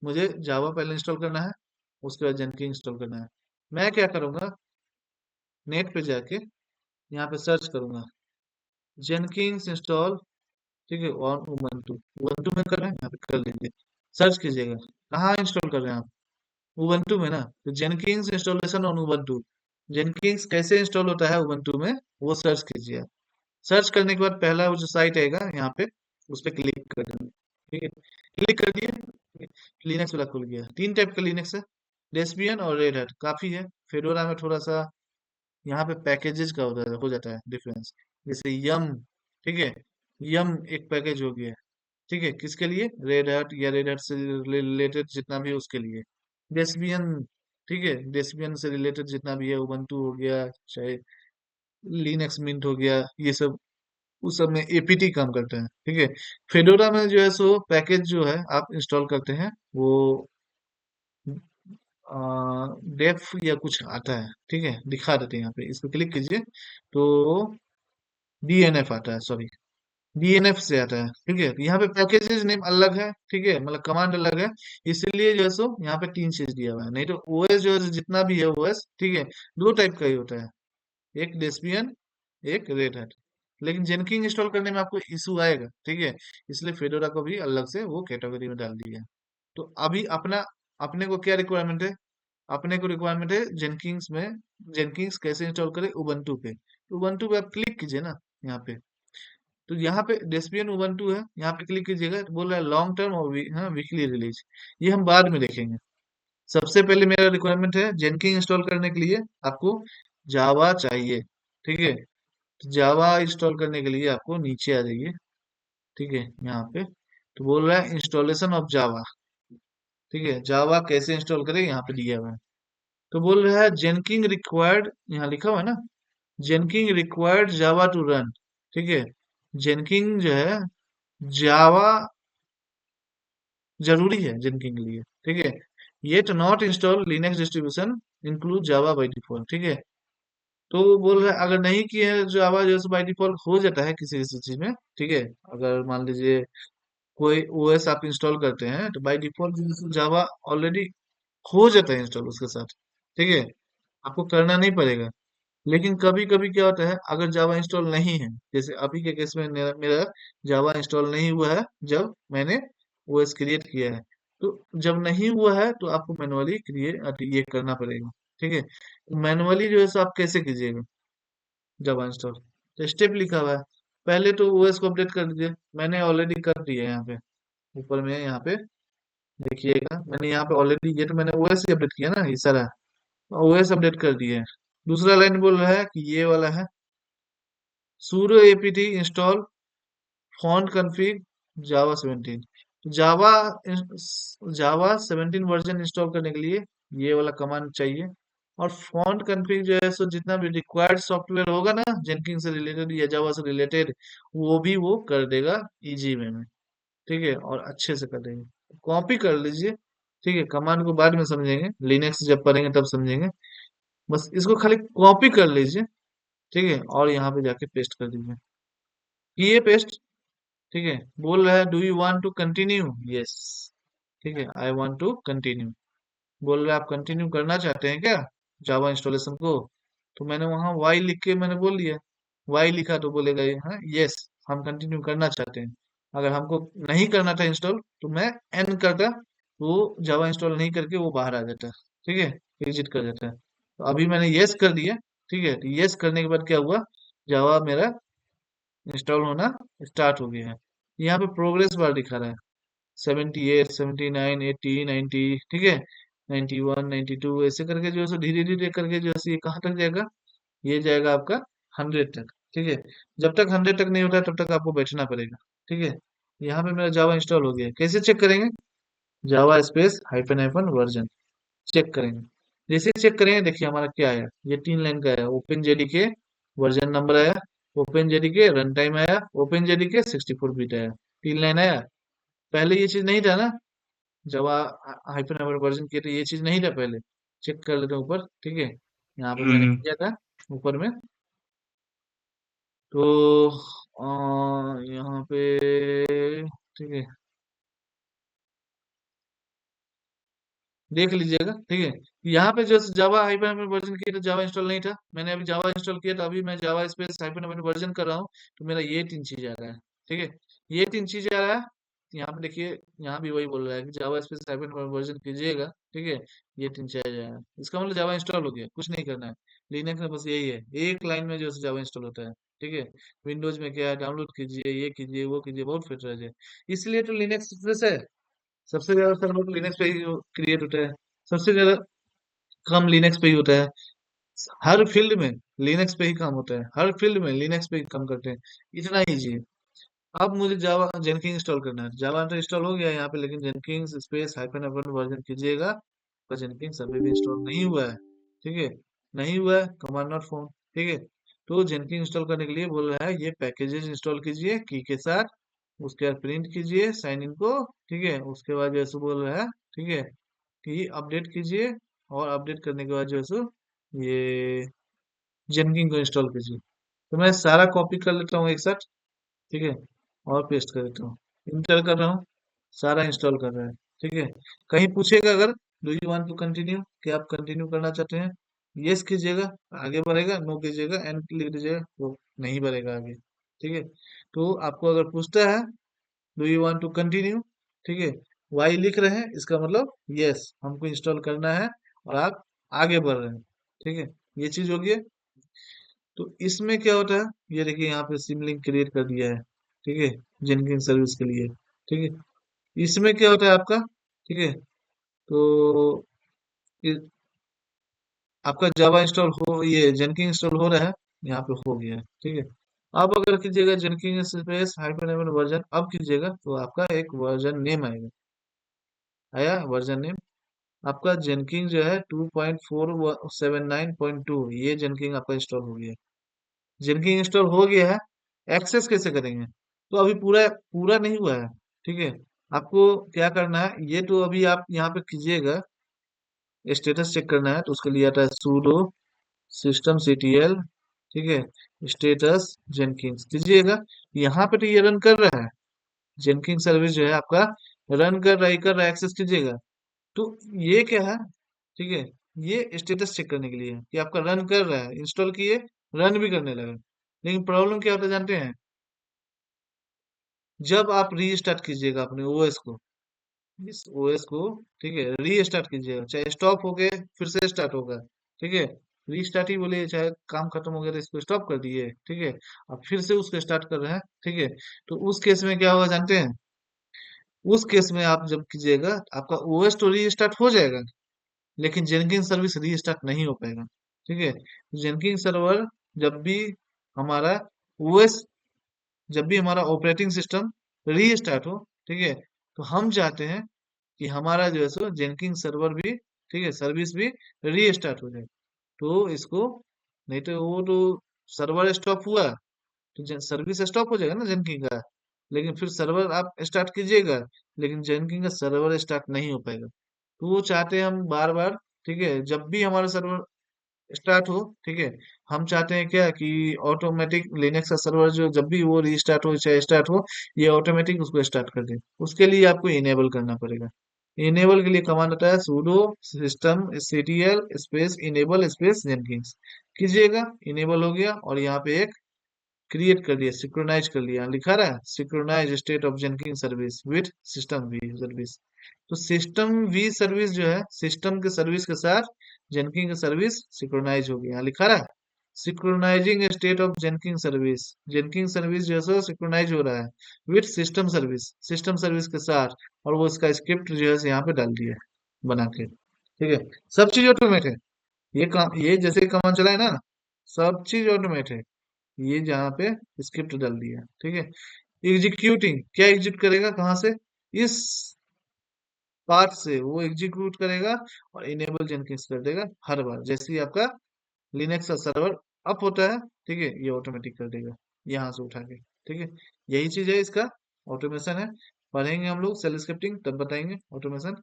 मुझे जावा पहले इंस्टॉल करना है, उसके बाद जेनकिंग इंस्टॉल करना है। मैं क्या करूंगा, नेट पे जाके यहाँ पे सर्च करूंगा जेनकिंग्स इंस्टॉल, ठीक है, ऑन उबंटू, उबंटू में कर रहे हैं, यहाँ पे कर लीजिए, सर्च कीजिएगा कहाँ इंस्टॉल कर रहे हैं आप, उबंटू में ना, तो जेनकिंग्स इंस्टॉलेशन ऑन उबंटू, जेनकिंग्स कैसे इंस्टॉल होता है उबंटू में, वो सर्च कीजिए। सर्च करने के बाद पहला वो जो साइट आएगा यहाँ पे, उस पर क्लिक कर देना, ठीक है। क्लिक कर दिए, लिनक्स वाला खुल गया। तीन टाइप का लिनक्स है, डेस्बियन और रेड हैट, काफी है। फेडोरा में थोड़ा सा यहाँ पे पैकेजेस का हो जाता है डिफरेंस, जैसे यम, ठीक है, यम एक पैकेज हो गया, ठीक है, किसके लिए, रेड हैट या रेड हैट से रिलेटेड जितना भी है उसके लिए। डेस्बियन, ठीक है, डेस्बियन से रिलेटेड जितना भी है, उबंटू हो गया, चाहे लिनक्स मिंट हो गया, ये सब उस सब में एपीटी काम करते हैं, ठीक है। फेडोरा में जो है सो पैकेज जो है आप इंस्टॉल करते हैं, वो डेफ या कुछ आता है, ठीक है, दिखा देते हैं यहाँ पे, इस पे क्लिक कीजिए तो डीएनएफ आता है, सॉरी, डीएनएफ से आता है, ठीक है। यहाँ पे पैकेजेस नेम अलग है, ठीक है, मतलब कमांड अलग है, इसलिए जो है सो यहाँ पे तीन चीज दिया हुआ है, नहीं तो ओएस जो है जितना भी है ओएस, ठीक है, दो टाइप का ही होता है, एक डेस्पियन, एक रेड हैट। लेकिन जेनकिंग इंस्टॉल करने में आपको इशू आएगा, ठीक है, इसलिए फेडोरा को भी अलग से वो कैटेगरी में डाल दिया है। तो अभी अपना, अपने को क्या रिक्वायरमेंट है, अपने को रिक्वायरमेंट है जेनकिंग्स में, जेनकिंग्स कैसे इंस्टॉल करें उबंटू पे, तो उबंटू पे आप क्लिक कीजिए ना, यहाँ पे, तो यहाँ पे डेस्पियन उबंटू है, यहाँ पे क्लिक कीजिएगा, तो बोल रहा है लॉन्ग टर्म और हाँ, वीकली रिलीज, ये हम बाद में देखेंगे। सबसे पहले मेरा रिक्वायरमेंट है जेनकिंग इंस्टॉल करने के लिए आपको जावा चाहिए, ठीक है। जावा इंस्टॉल करने के लिए आपको नीचे आ जाइए, ठीक है, यहाँ पे, तो बोल रहा है इंस्टॉलेशन ऑफ जावा, ठीक है, जावा कैसे इंस्टॉल करें यहाँ पे दिया हुआ है। तो बोल रहा है जेनकिंग रिक्वायर्ड, यहाँ लिखा हुआ है ना, जेनकिंग रिक्वायर्ड जावा टू रन, ठीक है। जेनकिंग जो है जावा जरूरी है जिनकिंग के लिए, ठीक है। ये तो not install Linux distribution include Java by default, ठीक है। तो वो बोल रहा है अगर नहीं किए हैं जावा जैसे बाई डिफॉल्ट हो जाता है किसी किसी चीज में, ठीक है। अगर मान लीजिए कोई ओएस आप इंस्टॉल करते हैं तो बाई डिफॉल्ट जावा ऑलरेडी हो जाता है इंस्टॉल उसके साथ, ठीक है। आपको करना नहीं पड़ेगा। लेकिन कभी कभी क्या होता है अगर जावा इंस्टॉल नहीं है, जैसे अभी के केस में मेरा जावा इंस्टॉल नहीं हुआ है जब मैंने ओएस क्रिएट किया है। तो जब नहीं हुआ है तो आपको मैनुअली क्रिएट ये करना पड़ेगा, ठीक है। मैनुअली जो है सो आप कैसे कीजिएगा जावा इंस्टॉल, तो स्टेप लिखा हुआ है। पहले तो ओएस को अपडेट कर दीजिए, मैंने ऑलरेडी कर दिया है यहाँ पे। ऊपर में यहाँ पे देखिएगा मैंने यहाँ पे ऑलरेडी, ये तो मैंने ओएस ही अपडेट किया ना, ये सारा ओएस अपडेट कर दिया है। दूसरा लाइन बोल रहा है कि ये वाला है sudo apt install font config जावा 17। जावा जावा 17 वर्जन इंस्टॉल करने के लिए ये वाला कमांड चाहिए। और फॉन्ट config जो है सो जितना भी रिक्वायर्ड सॉफ्टवेयर होगा ना जेनकिंग से रिलेटेड या जावा से रिलेटेड, वो भी वो कर देगा इजी वे में, ठीक है। और अच्छे से कर देंगे, कॉपी कर लीजिए, ठीक है। कमांड को बाद में समझेंगे, लिनक्स जब पढ़ेंगे तब समझेंगे। बस इसको खाली कॉपी कर लीजिए, ठीक है। और यहाँ पे जाके पेस्ट कर दीजिए, ये पेस्ट, ठीक है। बोल रहा है do you want to continue, yes, ठीक है। आई वांट टू कंटिन्यू, बोल रहा है आप कंटिन्यू करना चाहते हैं क्या जावा इंस्टॉलेशन को। तो मैंने वहां वाई लिख के मैंने बोल दिया, वाई लिखा तो बोलेगा ये हाँ यस हम कंटिन्यू करना चाहते हैं। अगर हमको नहीं करना था इंस्टॉल तो मैं एन करता, वो जावा इंस्टॉल नहीं करके वो बाहर आ जाता, ठीक है, एग्जिट कर जाता है। तो अभी मैंने यस कर दिया, ठीक है। तो यस करने के बाद क्या हुआ, जावा मेरा इंस्टॉल होना स्टार्ट हो गया है। यहाँ पे प्रोग्रेस बार दिखा रहा है 78 79 80 90, ठीक है। 91 92 ऐसे करके जो है सो धीरे धीरे करके जो है सो ये कहाँ तक जाएगा, ये जाएगा आपका 100 तक, ठीक है। जब तक 100 तक नहीं होता है तब तक आपको बैठना पड़ेगा, ठीक है। यहाँ पे मेरा जावा इंस्टॉल हो गया है। कैसे चेक करेंगे, Java space hyphen hyphen version check करेंगे। जैसे चेक करेंगे देखिए हमारा क्या आया, ये 3 लाइन का आया, ओपन जेडीके वर्जन नंबर आया, ओपन जेडीके रन टाइम आया, ओपन जेडीके 64 बिट आया, 3 लाइन आया। पहले ये चीज नहीं था ना, जावा हाइफन हाइफन वर्जन किया तो ये चीज नहीं था पहले। चेक कर लेते हैं ऊपर, ठीक है। यहाँ पे मैंने हम्म। किया था ऊपर में, तो यहाँ पे, ठीक है, देख लीजिएगा, ठीक है। यहाँ पे जो जावा हाइपन हाइपन वर्जन किया तो जावा इंस्टॉल नहीं था, मैंने अभी जावा इंस्टॉल किया तो अभी मैं Java space hyphen hyphen version कर रहा हूँ। तो मेरा ये 3 चीज आ रहा है, ठीक है। ये 3 चीज आ रहा है। यहाँ पे देखिए यहाँ भी वही बोल रहा है कि Java space hyphen hyphen version कीजिएगा, ठीक है। ये 3 चीज आ रहा है, इसका मतलब जावा इंस्टॉल हो गया, कुछ नहीं करना है। लिनक्स में बस यही है, एक लाइन में जो है जावा इंस्टॉल होता है, ठीक है। विंडोज में क्या है, डाउनलोड कीजिए, ये कीजिए, वो कीजिए, बहुत फीचर्स है। इसलिए तो लिनक्स है, सबसे ज्यादा सर्वर लिनक्स पे ही क्रिएट होता है, सबसे ज्यादा काम लिनक्स पे ही होता है। हर फील्ड में लिनक्स पे ही काम होता है, हर फील्ड में लिनक्स पे ही काम करते हैं। इतना इजी है। अब मुझे जावा जेनकिंग इंस्टॉल करना है, जावा तो इंस्टॉल हो गया है यहाँ पे, लेकिन जेनकिंग स्पेस हाइफन हाइफन वर्जन कीजिएगा, पर जेनकिंग अभी भी इंस्टॉल नहीं हुआ है, ठीक है। नहीं हुआ है, कमांड नॉट फाउंड, ठीक है। तो जेनकिंग इंस्टॉल करने के लिए बोल रहा है ये पैकेजेस इंस्टॉल कीजिए की के साथ, उसके बाद प्रिंट कीजिए साइन इन को, ठीक है। उसके बाद जैसे बोल रहा है, ठीक है, कि अपडेट कीजिए, और अपडेट करने के बाद जो है सो ये जेनकिंग को इंस्टॉल कीजिए। तो मैं सारा कॉपी कर लेता हूँ एक साथ, ठीक है, और पेस्ट कर देता हूँ। इंटर कर रहा हूँ, सारा इंस्टॉल कर रहा है, ठीक है। कहीं पूछेगा अगर do you want to continue, कि आप कंटिन्यू करना चाहते हैं, यस कीजिएगा, आगे बढ़ेगा, नो कीजिएगा, एंड लिख दीजिएगा, वो नहीं बढ़ेगा आगे, ठीक है। तो आपको अगर पूछता है do you want to continue, ठीक है, वाई लिख रहे हैं इसका मतलब यस हमको इंस्टॉल करना है, और आप आगे बढ़ रहे हैं, ठीक है। ये चीज हो गई। तो इसमें क्या होता है, ये देखिए यहाँ पे सिम लिंक क्रिएट कर दिया है, ठीक है, जेनकिन सर्विस के लिए, ठीक है। इसमें क्या होता है आपका, ठीक है। तो इ- आपका जावा इंस्टॉल हो, ये जेनकिन इंस्टॉल हो रहा है, यहाँ पे हो गया है, ठीक है। अब अगर कीजिएगा जेनकिन स्पेस हाइफन हाइफन वर्जन, अब कीजिएगा तो आपका एक वर्जन नेम आएगा, आया वर्जन नेम आपका जेनकिंग जो है 2.479.2, ये जेनकिंग आपका इंस्टॉल हो गया है। जेनकिंग इंस्टॉल हो गया है, एक्सेस कैसे करेंगे, तो अभी पूरा पूरा नहीं हुआ है। ठीक है, आपको क्या करना है, ये तो अभी आप यहाँ पे कीजिएगा, स्टेटस चेक करना है तो उसके लिए आता है sudo system ctl। ठीक है, स्टेटस जेनकिंस कीजिएगा, यहाँ पे तो ये रन कर रहा है, जेनकिंस सर्विस जो है आपका रन कर रहा है, कर रहा है, एक्सेस कीजिएगा। तो ये क्या है, ठीक है, ये स्टेटस चेक करने के लिए है कि आपका रन कर रहा है, इंस्टॉल किए, रन भी करने लगा। लेकिन प्रॉब्लम क्या होता है जानते हैं, जब आप रीस्टार्ट कीजिएगा अपने ओएस को, इस ओएस को, ठीक है, रीस्टार्ट कीजिएगा, चाहे स्टॉप हो गए फिर से स्टार्ट होगा। ठीक है, रीस्टार्ट ही बोलिए, चाहे काम खत्म हो गया तो इसको स्टॉप कर दिए, ठीक है, अब फिर से उसको स्टार्ट कर रहे हैं। ठीक है, तो उस केस में क्या होगा जानते हैं, उस केस में आप जब कीजिएगा आपका ओएस तो रीस्टार्ट हो जाएगा, लेकिन जेनकिंस सर्विस रीस्टार्ट नहीं हो पाएगा। ठीक है, जेनकिंस सर्वर जब भी हमारा ओएस, जब भी हमारा ऑपरेटिंग सिस्टम रीस्टार्ट हो, ठीक है, तो हम चाहते हैं कि हमारा जो है सो जेनकिंस सर्वर भी, ठीक है, सर्विस भी रीस्टार्ट हो जाए। तो इसको, नहीं तो वो तो सर्वर स्टॉप हुआ तो सर्विस स्टॉप हो जाएगा ना जेनकिंग का, लेकिन फिर सर्वर आप स्टार्ट कीजिएगा, लेकिन जेनकिंग का सर्वर स्टार्ट नहीं हो पाएगा। तो वो चाहते हैं हम बार बार, ठीक है, जब भी हमारा सर्वर स्टार्ट हो, ठीक है, हम चाहते हैं क्या कि ऑटोमेटिक लिनक्स का सर्वर जो जब भी वो रीस्टार्ट हो चाहे स्टार्ट हो, ये ऑटोमेटिक उसको स्टार्ट कर दे। उसके लिए आपको इनेबल करना पड़ेगा। इनेबल के लिए कमांड आता है sudo system ctl space enable space Jenkins, कीजिएगा, इनेबल हो गया, और यहाँ पे एक क्रिएट कर दिया, सिक्रोनाइज कर लिया, लिखा रहा है synchronise state of Jenkins service with system V service. तो सिस्टम वी सर्विस जो है, सिस्टम के सर्विस के साथ जेनकिंग का सर्विस सिक्रोनाइज हो गया, यहाँ लिखा रहा है सिक्रोनाइजिंग state of Jenkins service, जेनकिंग service जो है सो सिक्रोनाइज हो रहा है with system service, system service के साथ। और वो इसका स्क्रिप्ट जो है यहाँ पे डाल दिया है बना के। ठीक है, सब चीज ऑटोमेट है, ये काम, ये जैसे कमांड चला है ना, सब चीज ऑटोमेट है। ये जहाँ पे स्क्रिप्ट डाल दिया, ठीक है। एग्जीक्यूटिंग, क्या एग्जीक्यूट करेगा, कहाँ से, इस पार्ट से वो एग्जीक्यूट करेगा, और इनेबल जेनकिंस कर देगा हर बार जैसे ही आपका लिनक्स का सर्वर अप होता है। ठीक है, ये ऑटोमेटिक कर देगा यहाँ से उठा के। ठीक है, यही चीज है इसका, ऑटोमेशन है। पढ़ेंगे हम लोग सेल स्क्रिप्टिंग तब बताएंगे ऑटोमेशन।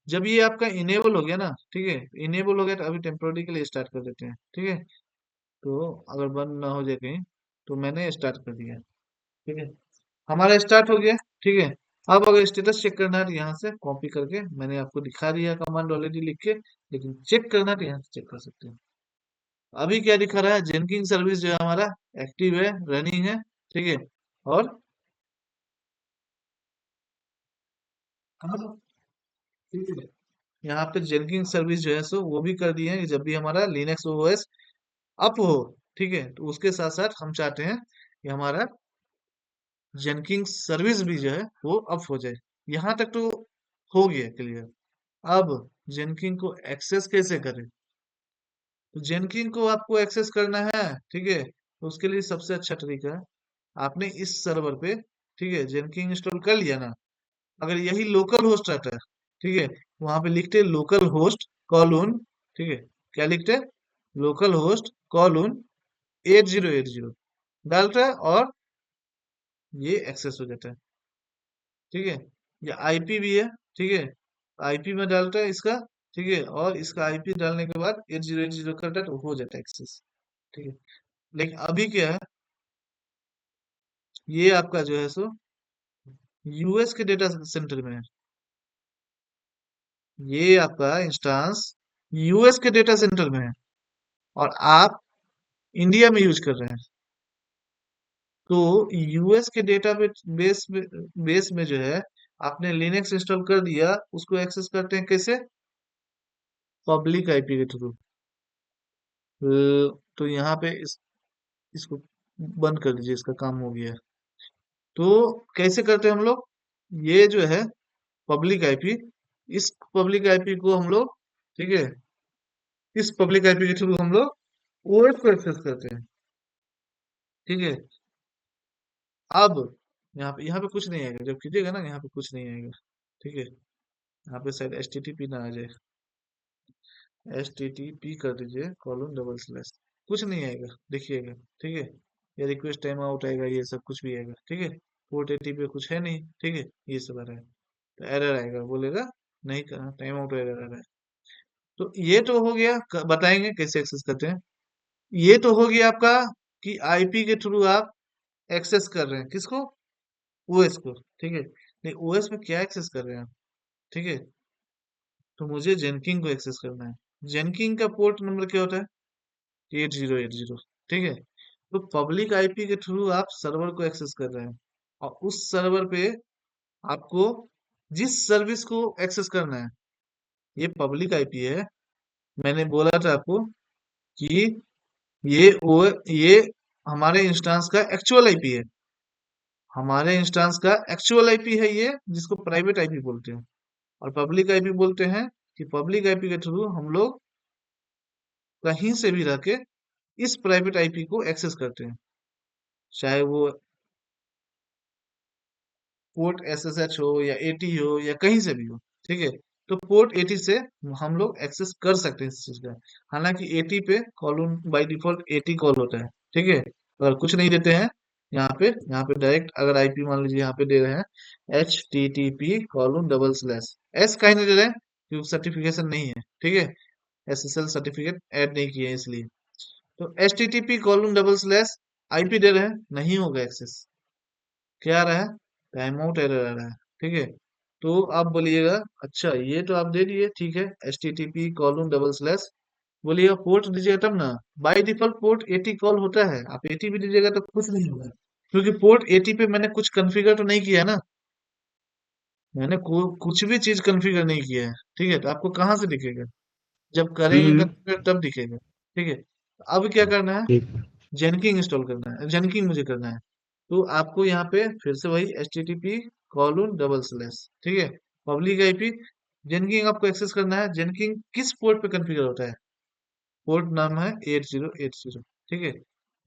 जब ये आपका इनेबल हो गया ना, ठीक है, इनेबल हो गया तो अभी टेम्पोररी के लिए स्टार्ट कर देते हैं। ठीक है, तो अगर बंद ना हो जाए कहीं, तो मैंने स्टार्ट कर दिया। ठीक है, हमारा स्टार्ट हो गया। ठीक है, अब अगर स्टेटस चेक करना है तो यहाँ से कॉपी करके मैंने आपको दिखा दिया कमांड ऑलरेडी लिख के, लेकिन चेक करना है तो यहाँ से चेक कर सकते हैं। अभी क्या दिखा रहा है, जेनकिंग सर्विस जो है हमारा एक्टिव है, रनिंग है। ठीक है, और हाँ, ठीक है, यहाँ पे जेनकिंग सर्विस जो है सो वो भी कर दिए हैं कि जब भी हमारा लिनक्स ओएस अप हो, ठीक है, तो उसके साथ साथ हम चाहते हैं कि हमारा जेनकिंग सर्विस भी जो है वो अप हो जाए। यहाँ तक तो हो गया क्लियर। अब जेनकिंग को एक्सेस कैसे करें, तो जेनकिंग को आपको एक्सेस करना है, ठीक है, तो उसके लिए सबसे अच्छा तरीका है, आपने इस सर्वर पे, ठीक है, जेनकिंग इंस्टॉल कर लिया ना, अगर यही लोकल होस्ट रहता है, ठीक है, वहां पे लिखते लोकल होस्ट कॉलून, ठीक है, क्या लिखते हैं, लोकल होस्ट कॉलून 8080 डालता है, और ये एक्सेस हो जाता है। ठीक है, ये आईपी भी है, ठीक है, आईपी में डालता है इसका, ठीक है, और इसका आईपी डालने के बाद 8080 करता है तो हो जाता है एक्सेस। ठीक है, लेकिन अभी क्या है, ये आपका जो है सो यूएस के डेटा सेंटर में है, ये आपका इंस्टांस यूएस के डेटा सेंटर में है, और आप इंडिया में यूज कर रहे हैं। तो यूएस के डेटा बेस में जो है, आपने लिनक्स इंस्टॉल कर दिया, उसको एक्सेस करते हैं कैसे, पब्लिक आईपी के थ्रू। तो यहाँ पे इसको बंद कर दीजिए, इसका काम हो गया है। तो कैसे करते हैं हम लोग, ये जो है पब्लिक आईपी, इस पब्लिक आईपी को हम लोग, ठीक है, इस पब्लिक आईपी के थ्रू हम लोग ओएस को एक्सेस करते हैं। ठीक है, अब यहाँ पे कुछ नहीं आएगा, जब कीजिएगा ना यहाँ पे कुछ नहीं आएगा। ठीक है, यहाँ पे शायद एच टी टी पी ना आ जाए, एच टी टी पी कर दीजिए कॉलन डबल स्लैश, कुछ नहीं आएगा, देखिएगा। ठीक है, ये रिक्वेस्ट टाइम आउट आएगा, ये सब कुछ भी आएगा। ठीक है, पोर्ट 80 पे कुछ है नहीं, ठीक है, ये सब आ रहा है। तो एरर आएगा, बोलेगा नहीं करना, टाइम आउट एरर आ रहा है। तो ये तो हो गया, बताएंगे कैसे एक्सेस करते हैं। ये तो हो गया आपका कि आईपी के थ्रू आप एक्सेस कर रहे हैं किसको, ओएस को, ठीक है। नहीं, ओएस में क्या एक्सेस कर रहे हैं आप, ठीक है। तो मुझे जेनकिंग को एक्सेस करना है। जेनकिंग का पोर्ट नंबर क्या होता है, 8080, ठीक है। तो पब्लिक आईपी के थ्रू आप सर्वर को एक्सेस कर रहे हैं, और उस सर्वर पे आपको जिस सर्विस को एक्सेस करना है, ये पब्लिक आईपी है। मैंने बोला था आपको कि ये हमारे इंस्टेंस का एक्चुअल आईपी है। हमारे इंस्टेंस का एक्चुअल आईपी है ये, जिसको प्राइवेट आईपी बोलते हैं। और पब्लिक आईपी बोलते हैं कि पब्लिक आईपी के थ्रू हम लोग कहीं से भी रह के इस प्राइवेट आईपी को एक्सेस करते हैं, चाहे वो पोर्ट एसएसएच हो या एटी हो या कहीं से भी हो, ठीक है। तो पोर्ट एटी से हम लोग एक्सेस कर सकते हैं इस चीज का। हालांकि एटी पे call by default eighty call होता है, ठीक है। अगर कुछ नहीं देते हैं यहाँ पे डायरेक्ट अगर आईपी मान लीजिए यहाँ पे दे रहे हैं HTTP:// एस कहीं नहीं दे रहे हैं क्योंकि सर्टिफिकेशन नहीं है, ठीक है। SSL सर्टिफिकेट ऐड नहीं किए हैं इसलिए। तो HTTP:// आईपी दे रहे हैं, नहीं होगा एक्सेस। क्या आ रहा है, टाइम आउट एरर आ रहा है, ठीक है। तो आप बोलिएगा अच्छा ये तो आप दे दिए, ठीक है, HTTP:// बोलिएगा पोर्ट दीजिएगा तब ना। बाय डिफॉल्ट पोर्ट 80 कॉल होता है, आप 80 भी दीजिएगा तो कुछ नहीं होगा, क्योंकि पोर्ट 80 पे मैंने कुछ कॉन्फ़िगर तो नहीं किया ना। मैंने कुछ भी चीज कॉन्फ़िगर नहीं किया है, ठीक है। तो आपको कहाँ से दिखेगा, जब करेंगे हम्म। कॉन्फ़िगर तब दिखेगा, ठीक है। अब क्या करना है, ठीक। जेनकिंग इंस्टॉल करना है, जेनकिंग मुझे करना है। तो आपको यहाँ पे फिर से वही HTTP:// ठीक है, पब्लिक आईपी। जेनकिंग आपको एक्सेस करना है। जेनकिंग किस पोर्ट पे कॉन्फ़िगर होता है, पोर्ट नाम है 8080, ठीक है।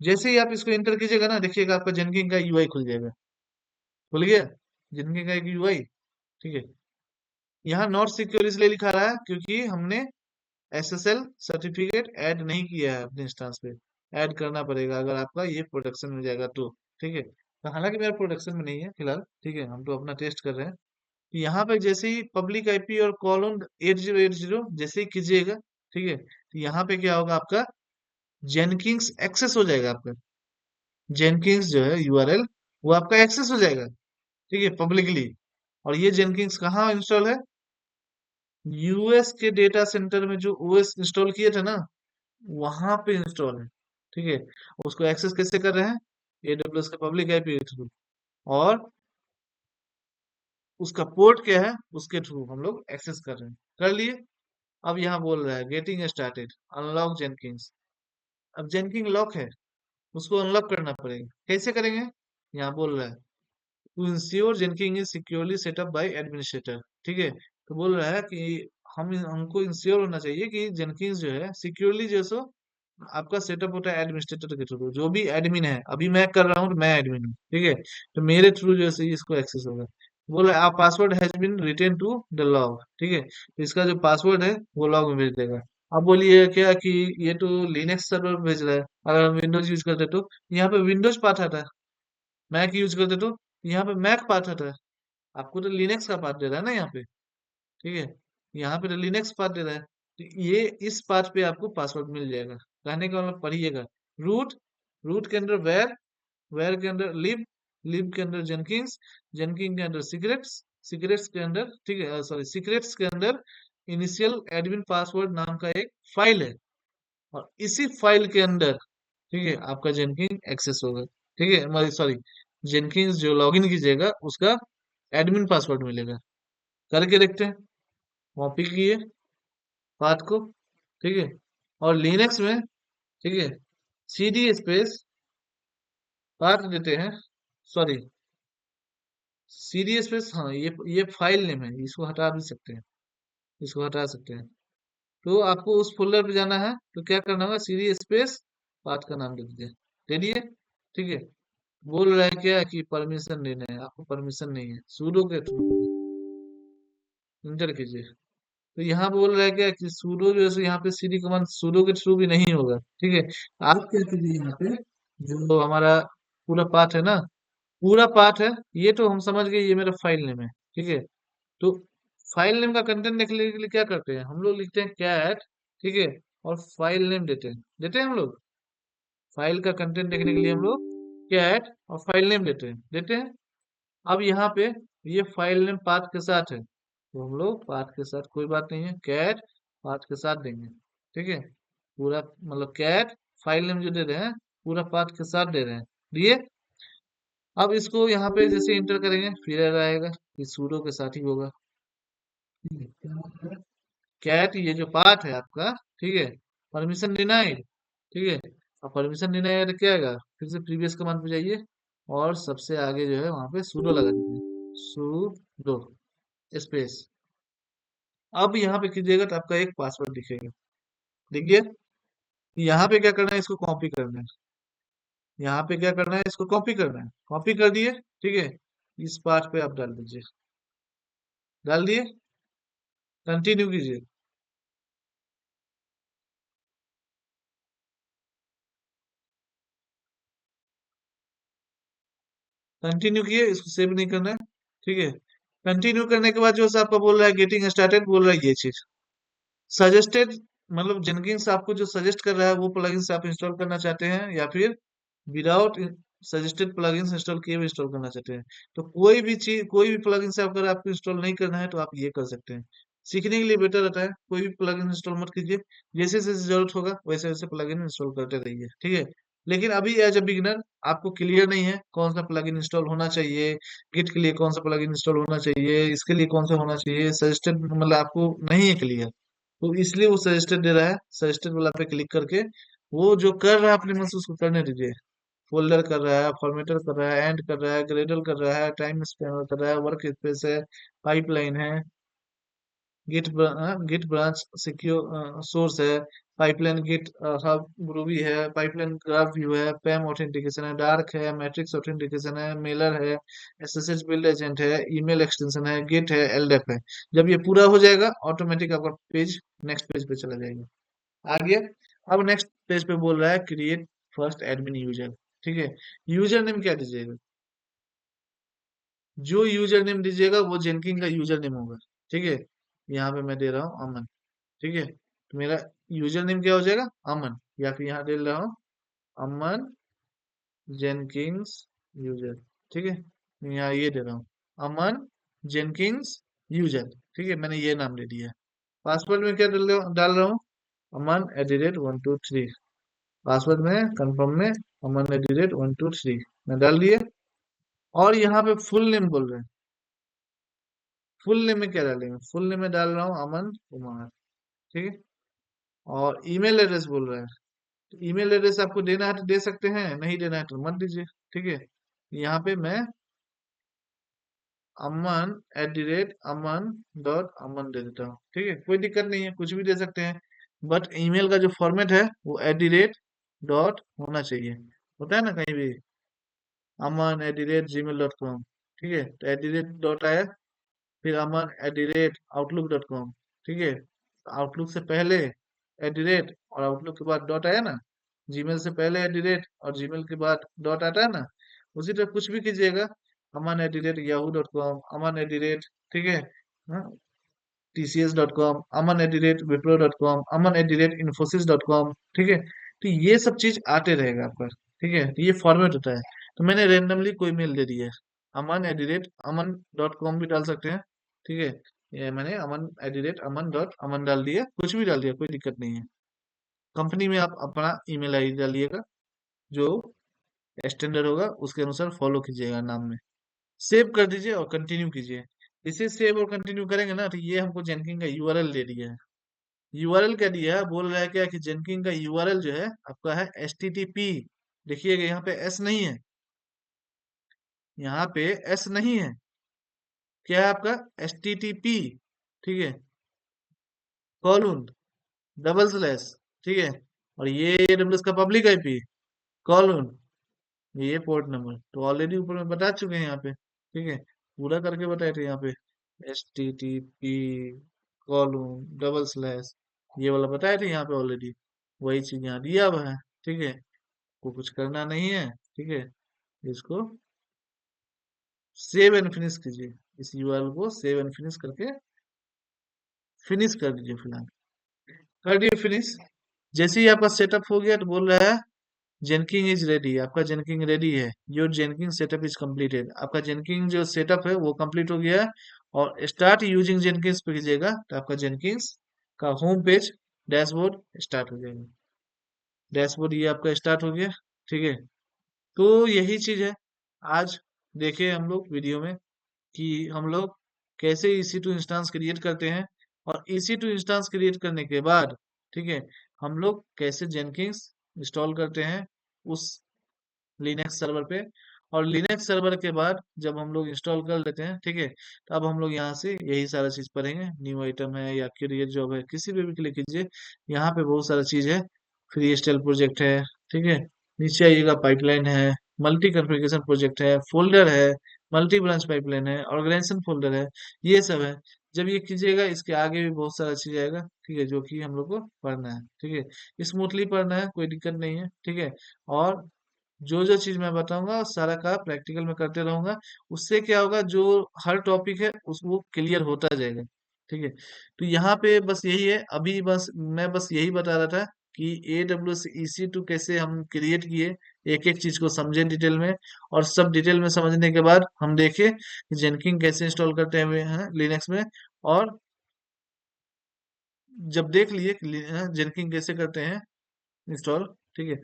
जैसे ही आप इसको एंटर कीजिएगा ना, देखिएगा आपका जेनकिंग का यूआई खुल जाएगा। खुल गया जेनकिंग का एक यूआई, ठीक है। यहाँ नॉट सिक्योर इसलिए लिखा रहा है क्योंकि हमने एसएसएल सर्टिफिकेट ऐड नहीं किया है अपने इंस्टेंस पे। ऐड करना पड़ेगा अगर आपका ये प्रोडक्शन में जाएगा तो, ठीक है। तो हालांकि मेरा प्रोडक्शन में नहीं है फिलहाल, ठीक है, हम तो अपना टेस्ट कर रहे हैं। तो यहाँ पे जैसे ही पब्लिक आईपी और कॉलन 8080 जैसे ही कीजिएगा, ठीक है, तो यहाँ पे क्या होगा, आपका जेनकिंग्स एक्सेस हो जाएगा आपका। जेनकिंग्स जो है यूआरएल, वो आपका एक्सेस हो जाएगा, ठीक है, पब्लिकली। और ये जेनकिंग्स कहाँ इंस्टॉल है, यूएस के डेटा सेंटर में जो ओएस इंस्टॉल किए थे ना, वहां पे इंस्टॉल है, ठीक है। उसको एक्सेस कैसे कर रहे हैं, एडब्ल्यूएस के पब्लिक आईपी के थ्रू। और उसका पोर्ट क्या है, उसके थ्रू हम लोग एक्सेस कर रहे हैं, कर लिए। अब यहाँ बोल रहा है गेटिंग स्टार्टेड, अनलॉक जेनकिंग्स। अब जेनकिंग लॉक है, उसको अनलॉक करना पड़ेगा। कैसे करेंगे, यहाँ बोल रहा है to ensure Jenkins is securely setup by administrator, ठीक है। तो बोल रहा है कि हमको इंश्योर होना चाहिए कि जेनकिंस जो है सिक्योरली, जैसो आपका सेटअप होता है एडमिनिस्ट्रेटर के थ्रू, जो भी एडमिन है। अभी मैं कर रहा हूँ तो मैं एडमिन हूँ, ठीक है। तो मेरे थ्रू जैसे ही इसको एक्सेस होगा। बोल रहा है आप password has been written to the log, ठीक है। तो इसका जो पासवर्ड है वो लॉग में भेज देगा। अब बोलिए क्या कि ये तो लिनक्स सर्वर भेज रहा है, अगर हम विंडोज यूज करते तो यहाँ पे विंडोज पाथ आता है। मैक यूज करते तो यहाँ पे मैक पाथ आता है। आपको तो लिनक्स का पाथ दे रहा है ना यहाँ पे, ठीक है। यहाँ पे तो लिनक्स पाथ दे रहा है, तो ये इस पाथ पे आपको पासवर्ड मिल जाएगा। कहने का मतलब पढ़िएगा, रूट, रूट के अंदर वेर, वेर के अंदर लिब, लिब के अंदर जेनकिंग्स, जेनकिंग के अंदर सीक्रेट्स, सीक्रेट्स के अंदर, ठीक है, सॉरी, सीक्रेट्स के अंदर इनिशियल एडमिन पासवर्ड नाम का एक फाइल है। और इसी फाइल के अंदर, ठीक है, आपका जेनकिंग एक्सेस होगा, ठीक है, सॉरी, जेनकिंग्स जो लॉगिन कीजिएगा उसका एडमिन पासवर्ड मिलेगा। करके देखते हैं, कॉपी किए पाथ को, ठीक है। और लिनक्स में, ठीक है, सीडी स्पेस पाथ देते हैं, सॉरी, सीडी स्पेस, हाँ, ये फाइल नेम है, इसको हटा भी सकते हैं, इसको हटा सकते हैं। तो आपको उस फोल्डर पे जाना है, तो क्या करना होगा, सीडी स्पेस पाथ का नाम दे दीजिए, दे दिए, ठीक है। बोल रहा है क्या कि परमिशन देना है, आपको परमिशन नहीं है, सूडो के थ्रू इंटर कीजिए। तो यहाँ बोल रहा है क्या कि सूडो जो है यहाँ पे सीडी कमांड सूडो के थ्रू भी नहीं होगा, ठीक है। आप क्या कीजिए, यहाँ पे जो हमारा पूरा पाथ है ना, पूरा पाथ है, ये तो हम समझ गए, ये मेरा फाइल नेम है। ठीक है। तो फाइल नेम का कंटेंट देखने के लिए क्या करते हैं हम लोग, लिखते हैं कैट। ठीक है। और फाइल नेम देते हैं हम लोग। फाइल का कंटेंट देखने के लिए हम लोग कैट और फाइल नेम देते हैं। अब यहाँ पे ये फाइल नेम पाथ के साथ है, तो हम लोग पाथ के साथ, कोई बात नहीं है, कैट पाथ के साथ देंगे। ठीक है। पूरा मतलब कैट फाइल नेम जो दे रहे हैं, पूरा पाथ के साथ दे रहे हैं, दिए। अब इसको यहाँ पे जैसे इंटर करेंगे फिर एरर आएगा, ये सूडो के साथ ही होगा। कैट ये जो पाथ है आपका, ठीक है, परमिशन डिनाइड। ठीक है। अब परमिशन डिनाइड क्या आएगा, फिर से प्रीवियस कमांड पे जाइए और सबसे आगे जो है वहां पे सूडो लगा दीजिए, सूडो स्पेस। अब यहाँ पे कीजिएगा तो आपका एक पासवर्ड दिखेगा। देखिए, यहाँ पे क्या करना है, इसको कॉपी करना है। यहाँ पे क्या करना है, इसको कॉपी करना है, कॉपी कर दिए। ठीक है। इस पार्ट पे आप डाल दीजिए, डाल दिए, कंटिन्यू कीजिए। कंटिन्यू किए, इसको सेव नहीं करना है। ठीक है। कंटिन्यू करने के बाद जो है आपका बोल रहा है गेटिंग स्टार्टेड, बोल रहा है ये चीज सजेस्टेड, मतलब जेनकिंस आपको जो सजेस्ट कर रहा है वो प्लगइन्स आप इंस्टॉल करना चाहते हैं, या फिर विदाउट सजेस्टेड प्लगइन्स इंस्टॉल किए हुए इंस्टॉल करना चाहते हैं। तो कोई भी चीज, कोई भी प्लगइन्स अगर आपको इंस्टॉल नहीं करना है तो आप ये कर सकते हैं। सीखने के लिए बेटर रहता है, कोई भी प्लगइन इंस्टॉल मत कीजिए। जैसे जैसे जरूरत होगा वैसे वैसे प्लगइन इंस्टॉल करते रहिए। ठीक है। लेकिन अभी एज अ बिगिनर आपको क्लियर नहीं है कौन सा प्लगइन इंस्टॉल होना चाहिए, गिट के लिए कौन सा प्लगइन इंस्टॉल होना चाहिए, इसके लिए कौन सा होना चाहिए, सजेस्टेड मतलब आपको नहीं है क्लियर। तो इसलिए वो सजेस्टेड दे रहा है, सजेस्टेड वाला पे क्लिक करके वो जो कर रहा है अपने मन से उसको करने दीजिए। फोल्डर कर रहा है, फॉर्मेटर कर रहा है, एंड कर रहा है, ग्रेडल कर रहा है, टाइम स्पैनर कर रहा है, वर्क स्पेस है, पाइपलाइन है, गिट ब्रांच सिक्योर सोर्स है, पाइपलाइन गिट हब ग्रूवी है, पाइपलाइन ग्राफ व्यू है, पैम ऑथेंटिकेशन है, डार्क है, मैट्रिक्स ऑथेंटिकेशन है, मेलर है, एसएसएच बिल्ड एजेंट है, ईमेल एक्सटेंशन है, गिट है, एलडेप है। जब ये पूरा हो जाएगा ऑटोमेटिक आपका पेज नेक्स्ट पेज पे चला जाएगा। आगे, अब नेक्स्ट पेज पे बोल रहा है क्रिएट फर्स्ट एडमिन यूजर। ठीक है। यूजर नेम क्या दीजिएगा, जो यूजर नेम दीजिएगा वो जेनकिन का यूजर नेम होगा। ठीक है। यहाँ पे मैं दे रहा हूँ अमन। ठीक है। तो मेरा यूजर नेम क्या हो जाएगा, अमन, या फिर यहाँ दे रहा हूँ अमन जेनकिंस यूजर। ठीक है। मैं यहाँ ये दे रहा हूँ अमन जेनकिंस यूजर। ठीक है, मैंने ये नाम दे दिया है। पासवर्ड में क्या डाल रहा हूँ, अमन @123। पासवर्ड में कंफर्म में अमन @123 मैं डाल दिए। और यहाँ पे फुल नेम बोल रहे हैं, फुल नेम में क्या डालेंगे, फुल नेम में डाल रहा हूँ अमन कुमार। ठीक है। और ईमेल एड्रेस बोल रहा है, तो ईमेल एड्रेस आपको देना है तो दे सकते हैं, नहीं देना है तो मत दीजिए। ठीक है। यहाँ पे मैं अमन दे देता हूँ। ठीक है, कोई दिक्कत नहीं है, कुछ भी दे सकते हैं। बट ईमेल का जो फॉर्मेट है वो @ होना चाहिए, होता है ना कहीं भी, aman@gmail.com। ठीक है, तो @ आया, फिर aman@outlook.com। ठीक है। आउटलुक से पहले और आउटलुक के बाद डॉट आया ना, जीमेल से पहले और जीमेल के बाद डॉट आता है ना, उसी तरह कुछ भी कीजिएगा। aman@yahoo.com, aman@, ठीक है, tcs.com, aman@wipro.com, aman@infosys.com। ठीक है। तो ये सब चीज आते रहेगा आपका। ठीक है, तो ये फॉर्मेट होता है। तो मैंने रेंडमली कोई मेल दे दिया है, aman@aman.com भी डाल सकते हैं। ठीक है। ये मैंने aman@aman.aman डाल दिया, कुछ भी डाल दिया, कोई दिक्कत नहीं है। कंपनी में आप अपना ईमेल आईडी डालिएगा, जो स्टैंडर्ड होगा उसके अनुसार फॉलो कीजिएगा नाम में। सेव कर दीजिए और कंटिन्यू कीजिए। इसे सेव और कंटिन्यू करेंगे ना तो ये हमको जेनकिन का यूआरएल दे दिया है। यूआरएल क्या दिया है, बोल रहा है क्या कि जेनकिन का यूआरएल जो है आपका है HTTP। देखिएगा यहाँ पे एस नहीं है, यहाँ पे एस नहीं है, क्या है आपका HTTP। ठीक है, कॉलन डबल स्लैश। ठीक है। और ये AWS का पब्लिक आईपी, कॉलन, ये पोर्ट नंबर तो ऑलरेडी ऊपर में बता चुके हैं यहाँ पे। ठीक है, पूरा करके बताए थे यहाँ पे, HTTP कॉलन डबल स्लैश, ये वाला बताए थे यहाँ पे ऑलरेडी, वही चीज यहाँ दिया हुआ है। ठीक है, को कुछ करना नहीं है। ठीक है, इसको सेव एंड फिनिश कीजिए, इस यूआरएल को सेव एंड फिनिश करके फिनिश कर दीजिए फिलहाल। कर दिए फिनिश। जैसे ही आपका सेटअप हो गया तो बोल रहा है जेनकिंग इज रेडी, आपका जेनकिंग रेडी है, योर जेनकिंग सेटअप इज कंप्लीटेड, आपका जेनकिंग जो सेटअप है वो कंप्लीट हो गया है। और स्टार्ट यूजिंग जेनकिंग्स पे कीजिएगा तो आपका जेनकिंग्स का होम पेज डैशबोर्ड स्टार्ट हो जाएगा। डैशबोर्ड ये आपका स्टार्ट हो गया। ठीक है, तो यही चीज है। आज देखे हम लोग वीडियो में कि हम लोग कैसे EC2 इंस्टेंस क्रिएट करते हैं, और EC2 इंस्टेंस क्रिएट करने के बाद, ठीक है, हम लोग कैसे जेनकिंस इंस्टॉल करते हैं उस लिनक्स सर्वर पे। और लिनक्स सर्वर के बाद जब हम लोग इंस्टॉल कर लेते हैं, ठीक है, तो अब हम लोग यहाँ से यही सारा चीज पढ़ेंगे। न्यू आइटम है या क्रिएट जॉब है, किसी पे भी क्लिक कीजिए, यहाँ पे बहुत सारा चीज है। फ्री स्टाइल प्रोजेक्ट है, ठीक है, नीचे आइएगा पाइपलाइन है, मल्टी कॉन्फ़िगरेशन प्रोजेक्ट है, फोल्डर है, मल्टी ब्रांच पाइपलाइन है, ऑर्गेनाइजेशन फोल्डर है, ये सब है। जब ये कीजिएगा इसके आगे भी बहुत सारा चीज आएगा, ठीक है, जो कि हम लोग को पढ़ना है। ठीक है, स्मूथली पढ़ना है, कोई दिक्कत नहीं है। ठीक है, और जो जो चीज मैं बताऊंगा सारा का प्रैक्टिकल में करते रहूंगा। उससे क्या होगा, जो हर टॉपिक है उस वो क्लियर होता जाएगा। ठीक है, तो यहाँ पे बस यही है अभी, बस मैं बस यही बता रहा था कि AWS EC2 कैसे हम क्रिएट किए, एक एक चीज को समझे डिटेल में। और सब डिटेल में समझने के बाद हम देखे कि जेनकिन कैसे इंस्टॉल करते हैं लिनक्स में। और जब देख लिए कि जेनकिन कैसे करते हैं इंस्टॉल, ठीक है,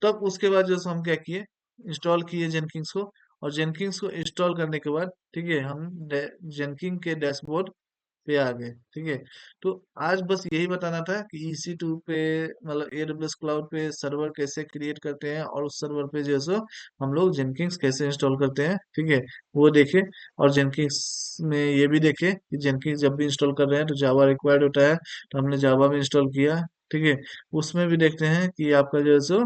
तब उसके बाद जो सो हम क्या किए, इंस्टॉल किए जेनकिंग्स को। और जेनकिंग्स को इंस्टॉल करने के बाद, ठीक है, हम जेनकिंग के डैशबोर्ड पे आ गए। ठीक है, तो आज बस यही बताना था कि EC2 पे, मतलब AWS क्लाउड पे सर्वर कैसे क्रिएट करते हैं, और उस सर्वर पे जो है सो हम लोग जेनकिंग्स कैसे इंस्टॉल करते हैं। ठीक है, वो देखे। और जेनकिंग्स में ये भी देखे कि जेनकिंग्स जब भी इंस्टॉल कर रहे हैं तो जावा रिक्वायर्ड होता है, तो हमने जावा में इंस्टॉल किया। ठीक है, उसमें भी देखते हैं कि आपका जो है सो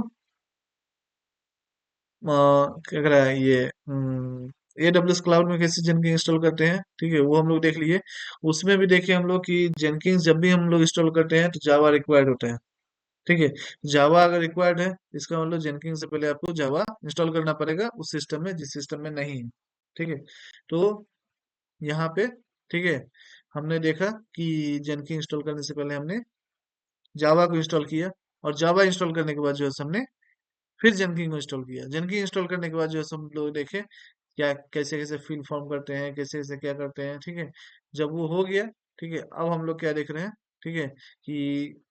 क्या कह रहा है ये, AWS क्लाउड में कैसे जेनकिंग इंस्टॉल करते हैं। ठीक है, वो हम लोग देख लिए। उसमें भी देखे हम लोग कि जेनकिंग्स जब भी हम लोग इंस्टॉल करते हैं तो जावा रिक्वायर्ड होता है। ठीक है, जावा अगर रिक्वायर्ड है इसका मतलब जेनकिंग से पहले आपको जावा इंस्टॉल करना पड़ेगा उस सिस्टम में जिस सिस्टम में नहीं है। ठीक है, तो यहाँ पे, ठीक है, हमने देखा कि जेनकिंग इंस्टॉल करने से पहले हमने जावा को इंस्टॉल किया। और जावा इंस्टॉल करने के बाद जो है हमने फिर जेनकिंग को इंस्टॉल किया। जेनकिंग इंस्टॉल करने के बाद जो है सब लोग देखे क्या कैसे कैसे फील्ड फॉर्म करते हैं, कैसे कैसे क्या करते हैं। ठीक है, जब वो हो गया, ठीक है, अब हम लोग क्या देख रहे हैं, ठीक है, कि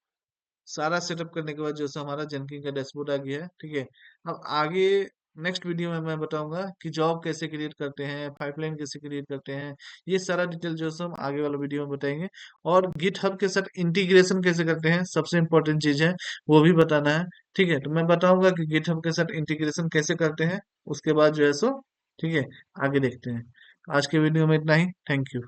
सारा सेटअप करने के बाद जो है हमारा जेनकिंग का डैशबोर्ड आ गया है। ठीक है, अब आगे नेक्स्ट वीडियो में मैं बताऊंगा कि जॉब कैसे क्रिएट करते हैं, पाइपलाइन कैसे क्रिएट करते हैं। ये सारा डिटेल जो है हम आगे वाला वीडियो में बताएंगे। और गिटहब के साथ इंटीग्रेशन कैसे करते हैं, सबसे इम्पोर्टेंट चीज है, वो भी बताना है। ठीक है, तो मैं बताऊंगा कि गिटहब के साथ इंटीग्रेशन कैसे करते हैं। उसके बाद जो है सो, ठीक है, आगे देखते हैं। आज के वीडियो में इतना ही। Thank you.